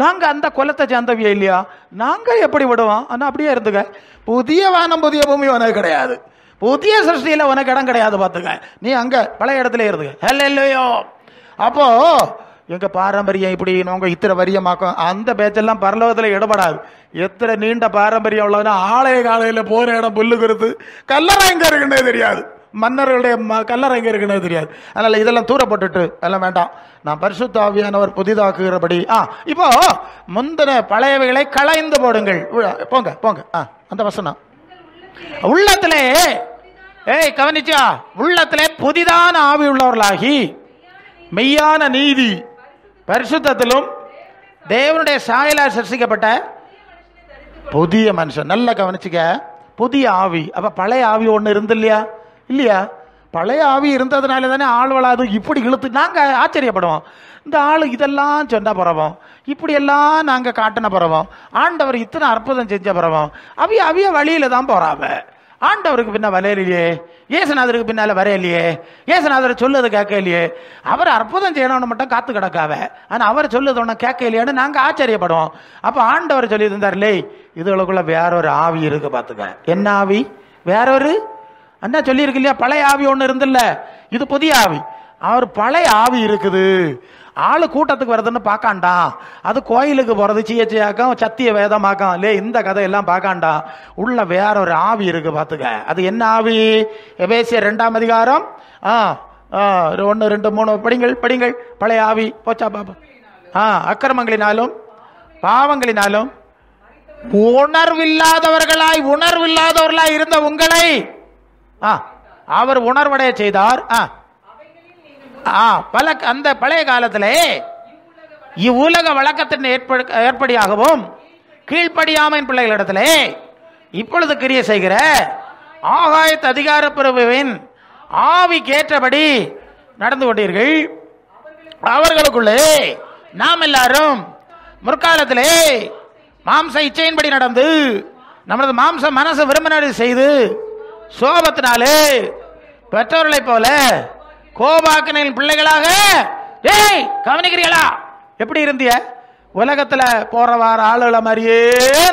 நாங்க அந்த குலத்தை சேர்ந்தவியா இல்லையா? நாங்க எப்படி விடுவோம்? ஆனா அப்படியே இருந்துக்க. புதிய வானம் புதிய பூமி உனக்கு கிடையாது, புதிய சிருஷ்டியில உனக்கு இடம் கிடையாது. பார்த்துக்க, நீ அங்க பழைய இடத்துல இருந்துக்க. அல்லேலூயா. அப்போ எங்கள் பாரம்பரியம் இப்படி நாங்கள் இத்தனை வரியமாக்கும் அந்த பேச்செல்லாம் பரலோகத்தில் இடப்படாது. எத்தனை நீண்ட பாரம்பரியம் உள்ளதுன்னா ஆலய காலையில் போகிற இடம் புல்லு குறுத்து கல்லறை எங்கே இருக்குன்னே தெரியாது, மன்னர்களுடைய கல்லறை எங்கே இருக்குன்னே தெரியாது. அதனால் இதெல்லாம் தூரப்பட்டுட்டு அதெல்லாம் வேண்டாம். நான் பரிசுத்த ஆவியானவர் புதிதாக்குகிறபடி இப்போ முந்தின பழையவைகளை களைந்து போடுங்கள். போங்க போங்க. அந்த வசனம் உள்ளத்திலே கவனிச்சா, உள்ளத்திலே புதிதான ஆவி உள்ளவர்களாகி மெய்யான நீதி பரிசுத்தத்திலும் தேவனுடைய சாயலால் சிருஷ்டிக்கப்பட்ட புதிய மனுஷன். நல்லா கவனிச்சுக்க, புதிய ஆவி. அப்ப பழைய ஆவி ஒன்று இருந்து இல்லையா? பழைய ஆவி இருந்ததுனால தானே ஆள் வளாது இப்படி இழுத்து நாங்கள் ஆச்சரியப்படுவோம். இந்த ஆள் இதெல்லாம் சொன்ன பிறவோம், இப்படியெல்லாம் நாங்கள் காட்டின பிறவோம், ஆண்டவர் இத்தனை அற்புதம் செஞ்ச பிறவோம் அவிய வழியில தான் போறாவ. ஆண்டவருக்கு பின்ன வரையிலையே, ஏசுநாதருக்கு பின்னால வரையிலையே, ஏசுநாதர் சொல்லுறது கேட்கலையே, அவர் அற்புதம் செய்யணும்னு மட்டும் காத்து கிடக்காவ, ஆனால் அவர் சொல்லுது ஒன்றும் கேட்கலையான்னு நாங்கள் ஆச்சரியப்படுவோம். அப்போ ஆண்டவர் சொல்லி இருந்தார்லே, இதுகளுக்குள்ள வேற ஒரு ஆவி இருக்கு பார்த்துக்க. என்ன ஆவி? வேற ஒரு அண்ணா சொல்லியிருக்கு இல்லையா, பழைய ஆவி ஒன்று இருந்தில்ல, இது புதிய ஆவி. அவர் பழைய ஆவி இருக்குது. ஆளு கூட்டத்துக்கு வருதுன்னு பார்க்காண்டாம், அது கோயிலுக்கு போறது சீயச்சியாக்கம் சத்திய வேதமாக்கம் இல்லே, இந்த கதையெல்லாம் பார்க்காண்டாம். உள்ள வேற ஒரு ஆவி இருக்கு பார்த்துக்க. அது என்ன ஆவி? எபேசியர் 2ஆம் அதிகாரம் 1, 2, 3 படிங்கள். பழைய ஆவி போச்சா பாப்பா? அக்கிரமங்களினாலும் பாவங்களினாலும் உணர்வில்லாதவர்களாய் இருந்த உங்களை அவர் உணர்வடைய செய்தார். அந்த பழைய காலத்திலே இவ்வுலக வழக்கத்தின் ஏற்படியாகவும் கீழ்ப்படியாமையின் பிள்ளைகளிடத்திலே இப்பொழுது கிரியை செய்கிற ஆகாயத்து அதிகார பிரபுவின் ஆவிக்கேற்றபடி நடந்து கொண்டீர்கள். அவர்களுக்குள்ளே நாம் எல்லாரும் முற்காலத்திலே மாம்ச இச்சையின்படி நடந்து நமது மாம்ச மனசு விரும்பினதை செய்து சோபத்தினாலே பெற்றோர்களை போல கோபாக்கினின் பிள்ளைகளாக கவனிக்கிறீங்களா? எப்படி இருந்திய? உலகத்துல போற வார ஆளுகளை மாதிரியே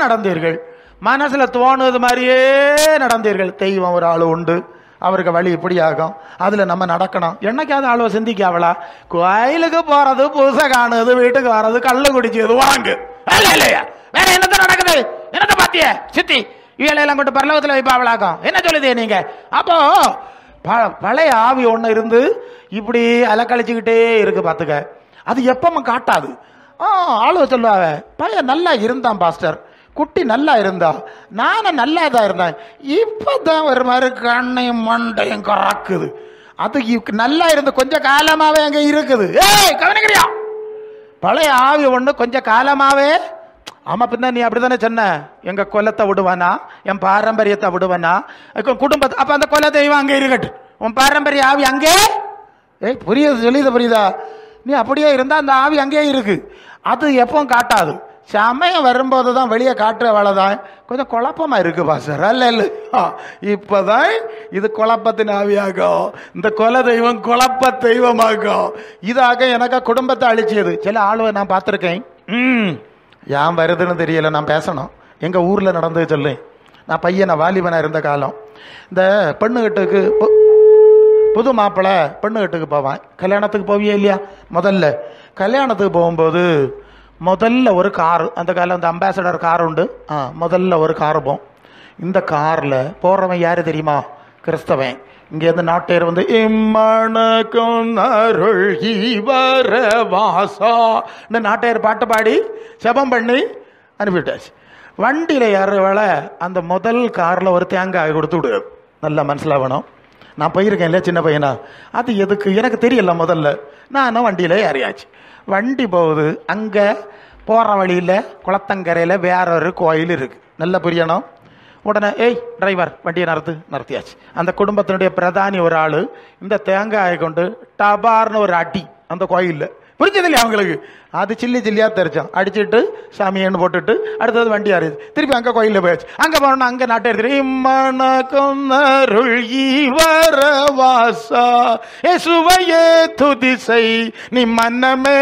நடந்தீர்கள், மனசுல தோணுது மாதிரியே நடந்தீர்கள். தெய்வம் ஒரு ஆளு உண்டு, அவருக்கு வழி இப்படி ஆகும், அதுல நம்ம நடக்கணும். என்னைக்காவது ஆளுவ சிந்திக்காவளா? கோயிலுக்கு போறது, பூசை காணுது, வீட்டுக்கு வர்றது, கள்ளு குடிச்சது வாங்கு இல்லையா? வேற என்னத்த நடக்குது? என்னத்த பாத்திய சித்தி இவையெல்லாம் கொண்டு பரலோகத்தில் வைப்பாவளாக்கும். என்ன சொல்லுதே நீங்க? அப்போ பழைய ஆவி ஒன்று இருந்து இப்படி அலக்கழிச்சுக்கிட்டே இருக்கு பார்த்துக்க. அது எப்பவும் காட்டாது. ஆளுவ சொல்லுவாங்க, பையன் நல்லா இருந்தான் பாஸ்டர், குட்டி நல்லா இருந்தா, நானும் நல்லா தான் இருந்தேன், இப்பதான் ஒரு மாதிரி கண்ணையும் மண்டையும் கறாக்குது. அது நல்லா இருந்து கொஞ்ச காலமாவே அங்க இருக்குது. கவனிக்கிறியா? பழைய ஆவி ஒன்று கொஞ்ச காலமாவே. ஆமா, பின்ன நீ அப்படித்தானே சொன்ன, எங்க குலத்தை விடுவானா, என் பாரம்பரியத்தை விடுவானா, குடும்பத்தை. அப்ப அந்த குல தெய்வம் அங்கே இருக்கட்டு, உன் பாரம்பரிய ஆவி அங்கே. புரியுது, சொல்லியது புரியுதா? நீ அப்படியே இருந்தா அந்த ஆவி அங்கேயே இருக்கு. அது எப்பவும் காட்டாது, சமயம் வரும்போது தான் வெளியே காட்டுற வேலைதான். கொஞ்சம் குழப்பமா இருக்கு பாஸ்டர். அல்ல இப்பதான் இது குழப்பத்தின் ஆவியாகும், இந்த குல தெய்வம் குழப்ப தெய்வமாகும். இதாக எனக்கு குடும்பத்தை அழிச்சது. சில ஆளுவை நான் பார்த்துருக்கேன். ஏன் வருதுன்னு தெரியல, நான் பேசணும். எங்கள் ஊரில் நடந்தது சொல்லு. நான் பையனை வாலிபனாக இருந்த காலம், இந்த பெண்ணுகிட்டுக்கு புது மாப்பிள்ளை பெண்ணுகிட்டுக்கு போவான். கல்யாணத்துக்கு போவியே இல்லையா? முதல்ல கல்யாணத்துக்கு போகும்போது முதல்ல ஒரு காரு, அந்த காலம் அந்த அம்பாசடர் கார் உண்டு, முதல்ல ஒரு காரு போம். இந்த காரில் போகிறவன் யார் தெரியுமா? கிறிஸ்தவன். இங்கேருந்து நாட்டேர் வந்து இம்மணக்கும் அருள் ஈவர வாசா இந்த நாட்டையர் பாட்டு பாடி செபம் பண்ணி அனுப்பிவிட்டாச்சு. வண்டியில் ஏற வேலை அந்த முதல் காரில் ஒரு தேங்காய் கொடுத்து விடு. நல்லா மனசிலாகணும். நான் போயிருக்கேன் இல்லையா சின்ன பையனா, அது எதுக்கு எனக்கு தெரியல. முதல்ல நானும் வண்டியில் ஏறியாச்சு. வண்டி போகுது. அங்கே போகிற வழியில் குளத்தங்கரையில் வேற ஒரு கோயில் இருக்குது. நல்லா புரியணும். உடனே டிரைவர் வண்டியை நிறுத்தியாச்சு. அந்த குடும்பத்தினுடைய பிரதானி ஒரு ஆள் இந்த தேங்காயை கொண்டு டபார்னு ஒரு அடி அந்த கோயிலில். புரிஞ்சது இல்லையா அவங்களுக்கு? அது சில்லி சில்லியாக தெரிச்சோம். அடிச்சுட்டு சாமியன்னு போட்டுட்டு அடுத்தது வண்டி ஆறுது. திருப்பி அங்கே கோயிலில் போயாச்சு. அங்கே போனோம்னா அங்கே நாட்டை எடுத்துட்டு இசுவையே துதிசை நீ மன்னமே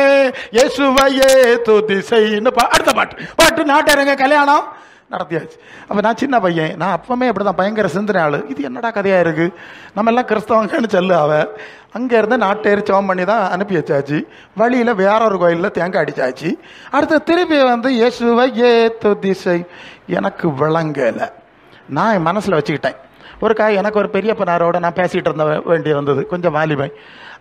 இசுவையே துதிசைன்னு அடுத்த பாட்டு நாட்டை கல்யாணம் நடத்தியாச்சு. அப்போ நான் சின்ன பையன், நான் அப்பவுமே அப்படி தான் பயங்கர சிந்தனை ஆள். இது என்னடா கதையாக இருக்குது, நம்ம எல்லாம் கிறிஸ்தவங்கன்னு சொல்லு. அங்கேருந்து நாட்டேறி சோம் பண்ணி தான் அனுப்பி வச்சாச்சு. வழியில் வேற ஒரு கோயிலில் தேங்காய் அடித்தாச்சு. அடுத்து திருப்பி வந்து இயேசுவை ஏத்து திசை எனக்கு விளங்கலை. நான் என் மனசில் வச்சுக்கிட்டேன். எனக்கு ஒரு பெரியப்பனாரோட நான் பேசிகிட்டு இருந்த வேண்டி வந்தது, கொஞ்சம் வாலிபை.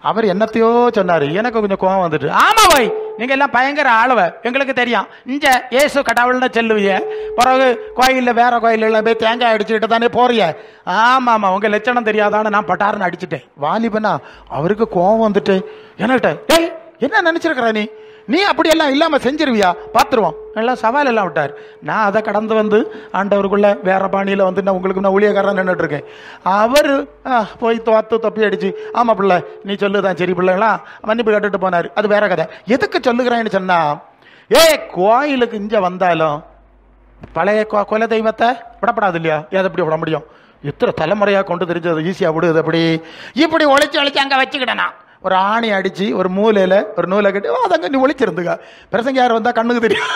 அவர் என்னத்தையோ சொன்னார், எனக்கு கொஞ்சம் கோவம் வந்துட்டு, ஆமா பாய் நீங்கள் எல்லாம் பயங்கர ஆளவ, எங்களுக்கு தெரியும் இஞ்ச ஏசு கடவுள்னு சொல்லுவிய, பிறகு கோயிலில் வேற கோயிலில் போய் தேங்காய் அடிச்சுக்கிட்டு தானே போறிய, ஆமாம் ஆமாம் உங்கள் லட்சணம் தெரியாதான்னு நான் பட்டாருன்னு அடிச்சுட்டேன். வாலிபனா அவருக்கு கோவம் வந்துட்டு என்கிட்ட, டேய் என்ன நினச்சிருக்கிற நீ அப்படியெல்லாம் இல்லாமல் செஞ்சிருவியா, பார்த்துருவோம் எல்லாம் சவால் எல்லாம் விட்டார். நான் அதை கடந்து வந்து ஆண்டவருக்குள்ள வேற பாணியில் வந்து நான் உங்களுக்கு நான் ஊழியக்காரன் நின்றுட்டு இருக்கேன். அவர் போய் தப்பி அடிச்சு, ஆமாம் பிள்ளை நீ சொல்லுதான் சரி பிள்ளைங்களா மன்னிப்பு கேட்டுட்டு போனார். அது வேற கதை. எதுக்கு சொல்லுகிறேன்னு சொன்னா, கோயிலுக்கு இங்கே வந்தாலும் பழைய குல தெய்வத்தை விடப்படாது இல்லையா? எதை எப்படி விட முடியும்? எத்தனை தலைமுறையாக கொண்டு தெரிஞ்சது ஈஸியாக விடுது. அப்படி இப்படி ஒழிச்சு அங்கே வச்சுக்கிட்டேனா ஒரு ஆணி அடிச்சு ஒரு மூலையில் ஒரு நூலை கட்டி அதங்க நீ ஒழிச்சிருந்துங்க. பிரசங்க யார் வந்தால் கண்ணுக்கு தெரியும்.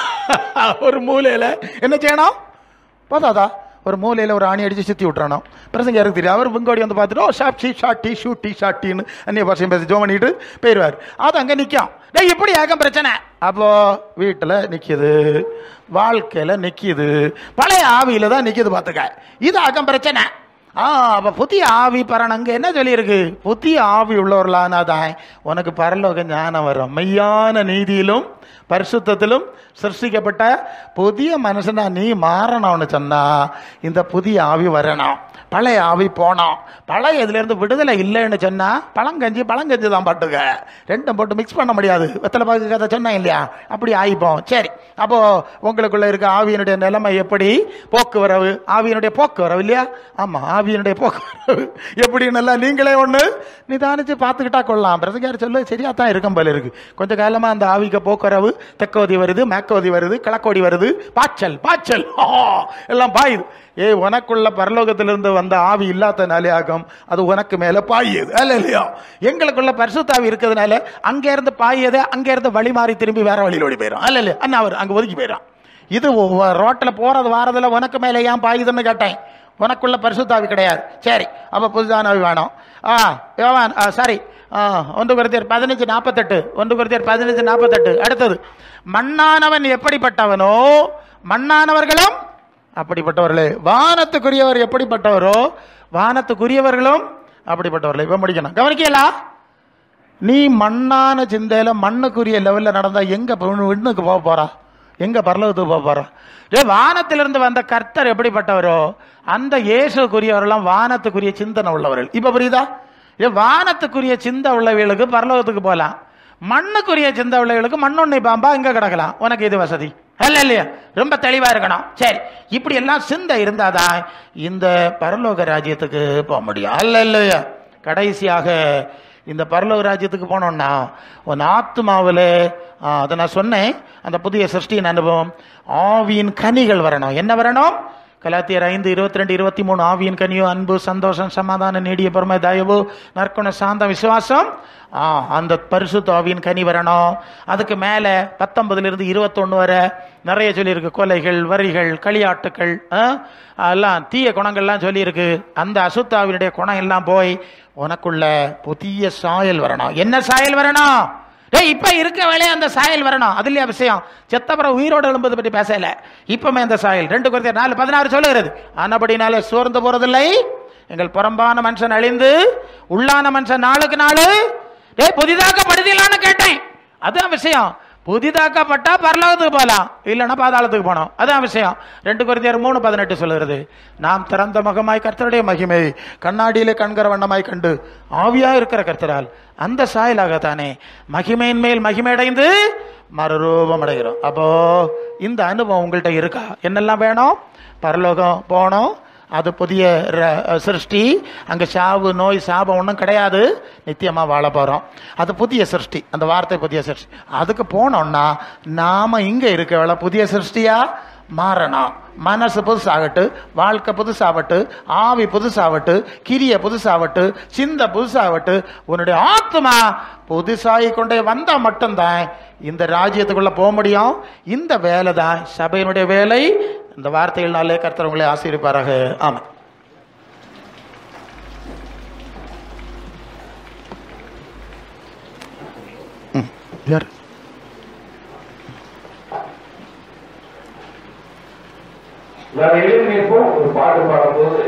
ஒரு மூலையில் என்ன செய்யணும் போதாதா, ஒரு மூலையில் ஒரு ஆணி அடித்து சுற்றி விட்டுறணும். பிரசங்க யாருக்கு தெரியும். அவர் வெங்கோடி வந்து பார்த்துட்டு ஷாப்டி ஷாட்டி ஷூட்டி ஷாட்டின்னு அந்நிய பாஷையும் பேசி ஜோ பண்ணிட்டு போயிடுவார். அது அங்கே நிற்கும். இப்படி ஆகும் பிரச்சனை. அப்போ வீட்டில் நிற்கிது, வாழ்க்கையில் நிற்கிது, பழைய ஆவியில் தான் நிற்கிது. பார்த்துக்க, இது ஆகும் பிரச்சனை. அப்போ புதிய ஆவி பரணங்க என்ன சொல்லியிருக்கு? புதிய ஆவி உள்ளவர்களானாதான் உனக்கு பரலோக ஞானம் வரும். மெய்யான நீதியிலும் பரிசுத்தத்திலும் சிருஷ்டிக்கப்பட்ட புதிய மனுஷனா நீ மாறணும்னு சொன்னா இந்த புதிய ஆவி வரணும். பழைய ஆவி போனோம். பழைய இதுலேருந்து விடுதலை இல்லைன்னு சொன்னா பழங்கஞ்சி தான் பாட்டுக்க, ரெண்டும் போட்டு மிக்ஸ் பண்ண முடியாது. வெத்தலை பாக்கு கதை சொன்னேன் இல்லையா, அப்படி ஆயிப்போம். சரி, அப்போ உங்களுக்குள்ள இருக்க ஆவியினுடைய நிலைமை எப்படி? போக்குவரவு, ஆவியினுடைய போக்குவரவு இல்லையா? ஆமா, ஆவியினுடைய போக்குவரவு எப்படின்னு எல்லாம் நீங்களே ஒன்று நிதானிச்சு பார்த்துக்கிட்டா கொள்ளலாம். பிரசங்கார் சொல்லு சரியா தான் இருக்கும் போல இருக்கு. கொஞ்ச காலமா அந்த ஆவிக்க போக்குவரவு தெற்கோதி வருது, மேற்கோதி வருது, கிழக்கோடி வருது, பாய்ச்சல் எல்லாம் பாயுது. உனக்குள்ள பரலோகத்திலிருந்து வந்த ஆவி இல்லாதனாலே ஆகும் அது உனக்கு மேல பாயுது அல்ல இல்லையா? எங்களுக்குள்ள பரிசுத்தாவி இருக்கிறதுனால அங்க இருந்து பாயதை அங்க இருந்து வழி மாறி திரும்பி வேற வழியில் ஓடி போயிடும் அல்ல இல்லையா? அண்ணா அவர் அங்க ஒதுக்கி போயிடும். இது ரோட்டில் போறது வாரதுல உனக்கு மேல ஏன் பாயுதுன்னு கேட்டேன். உனக்குள்ள பரிசுத்தாவி கிடையாது. சரி, அப்ப புதுதான ஆவி வேணும். சாரி, 1 கொரிந்தியர் 15:48 1 கொரிந்தியர் 15:48. அடுத்தது, மண்ணானவன் எப்படிப்பட்டவனோ மண்ணானவர்களும் அப்படிப்பட்டவர்களே, வானத்துக்குரியவர் எப்படிப்பட்டவரோ வானத்துக்குரியவர்களும் அப்படிப்பட்டவர்களே. இப்ப முடிக்கணும், கவனிக்கலாம். நீ மண்ணான சிந்தையில மண்ணுக்குரிய லெவல்ல நடந்தா எங்க விண்ணுக்கு போக போறா, எங்க பரலோகத்துக்கு போக போறா? வானத்திலிருந்து வந்த கர்த்தர் எப்படிப்பட்டவரோ அந்த இயேசுக்குரியவரெல்லாம் வானத்துக்குரிய சிந்தனை உள்ளவர்கள். இப்ப புரியுதா? வானத்துக்குரிய சிந்தை உள்ளவர்களுக்கு பரலோகத்துக்கு போகலாம், மண்ணுக்குரிய சிந்தை உள்ளவர்களுக்கு மண்ணொன்னை பாம்பா இங்க கிடக்கலாம். உனக்கு இது வசதி அல்ல இல்லையா? ரொம்ப தெளிவா இருக்கணும். சரி, இப்படி எல்லாம் சிந்தை இருந்தாதான் இந்த பரலோக ராஜ்யத்துக்கு போக முடியும் அல்ல இல்லையா? கடைசியாக இந்த பரலோக ராஜ்யத்துக்கு போனோம்னா உன் ஆத்மாவில், அதை நான் சொன்னேன், அந்த புதிய சிருஷ்டியின் அனுபவம், ஆவியின் கனிகள் வரணும். என்ன வரணும்? கலாத்தியர் 5:22-23 ஆவியின் கனியோ அன்பு, சந்தோஷம், சமாதானம், நீடிய பொறுமை, தயவு, நற்குண, சாந்தம், விசுவாசம். அந்த பரிசுத்த ஆவியின் கனி வரணும். அதுக்கு மேலே 19-21 வரை நிறைய சொல்லியிருக்கு. கொலைகள், வரிகள், களியாட்டுக்கள், எல்லாம் தீய குணங்கள்லாம் சொல்லியிருக்கு. அந்த அசுத்தாவினுடைய குணம் எல்லாம் போய் உனக்குள்ள புதிய சாயல் வரணும். என்ன சாயல் வரணும்? இப்ப இருக்க வேலையை அந்த சாயல் வரணும். அது இல்லையா விஷயம்? செத்தப்புறம் உயிரோடு எழும்பது பற்றி பேசல. இப்பமே அந்த சாயல் 2 கொரிந்தியர் 4:16 சொல்லுகிறது. ஆனபடினால சோர்ந்து போறதில்லை, எங்கள் புறம்பான மனுஷன் அழிந்து உள்ளான மனுஷன் நாளுக்கு நாள் புதிதாக்கப்படுதலான்னு கேட்டேன். அதான் விஷயம். புதிதாக்கப்பட்டா பரலோகத்துக்கு போகலாம், இல்லைன்னா பாதாளத்துக்கு போனோம். அதான் விஷயம். 2 கொரிந்தியர் 3:18 சொல்லுகிறது. நாம் திறந்த முகமாய் கர்த்தருடைய மகிமை கண்ணாடியிலே கண்கிற வண்ணமாய் கண்டு ஆவியா இருக்கிற கர்த்தரால் அந்த சாயலாகத்தானே மகிமையின் மேல் மகிமை அடைந்து மறுரூபம் அடைகிறோம். அப்போ இந்த அனுபவம் உங்கள்கிட்ட இருக்கா? என்னெல்லாம் வேணும்? பரலோகம் போனோம், அது புதிய சிருஷ்டி, அங்கே சாவு, நோய், சாபம் ஒன்றும் கிடையாது, நித்தியமாக வாழ போகிறோம். அது புதிய சிருஷ்டி, அந்த வார்த்தை புதிய சிருஷ்டி. அதுக்கு போனோம்னா நாம் இங்கே இருக்க வேலை புதிய சிருஷ்டியாக மாறணும். மனசு புதுசாகட்டு, வாழ்க்கை புதுசாகட்டு, ஆவி புதுசாகட்டு, கிரிய புதுசாகட்டு, சிந்தை புதுசாகட்டு, உன்னுடைய ஆத்மா புதுசாகி கொண்டே வந்தால் மட்டும்தான் இந்த ராஜ்யத்துக்குள்ளே போக முடியும். இந்த வேலை தான் சபையினுடைய வேலை. இந்த வார்த்தைகள்னாலே கர்த்தர் உங்களை ஆசீர்வதிப்பாராக. ஆமாம். யார் நான் எழுதி நிற்போம். ஒரு பாட்டு பாடும்போது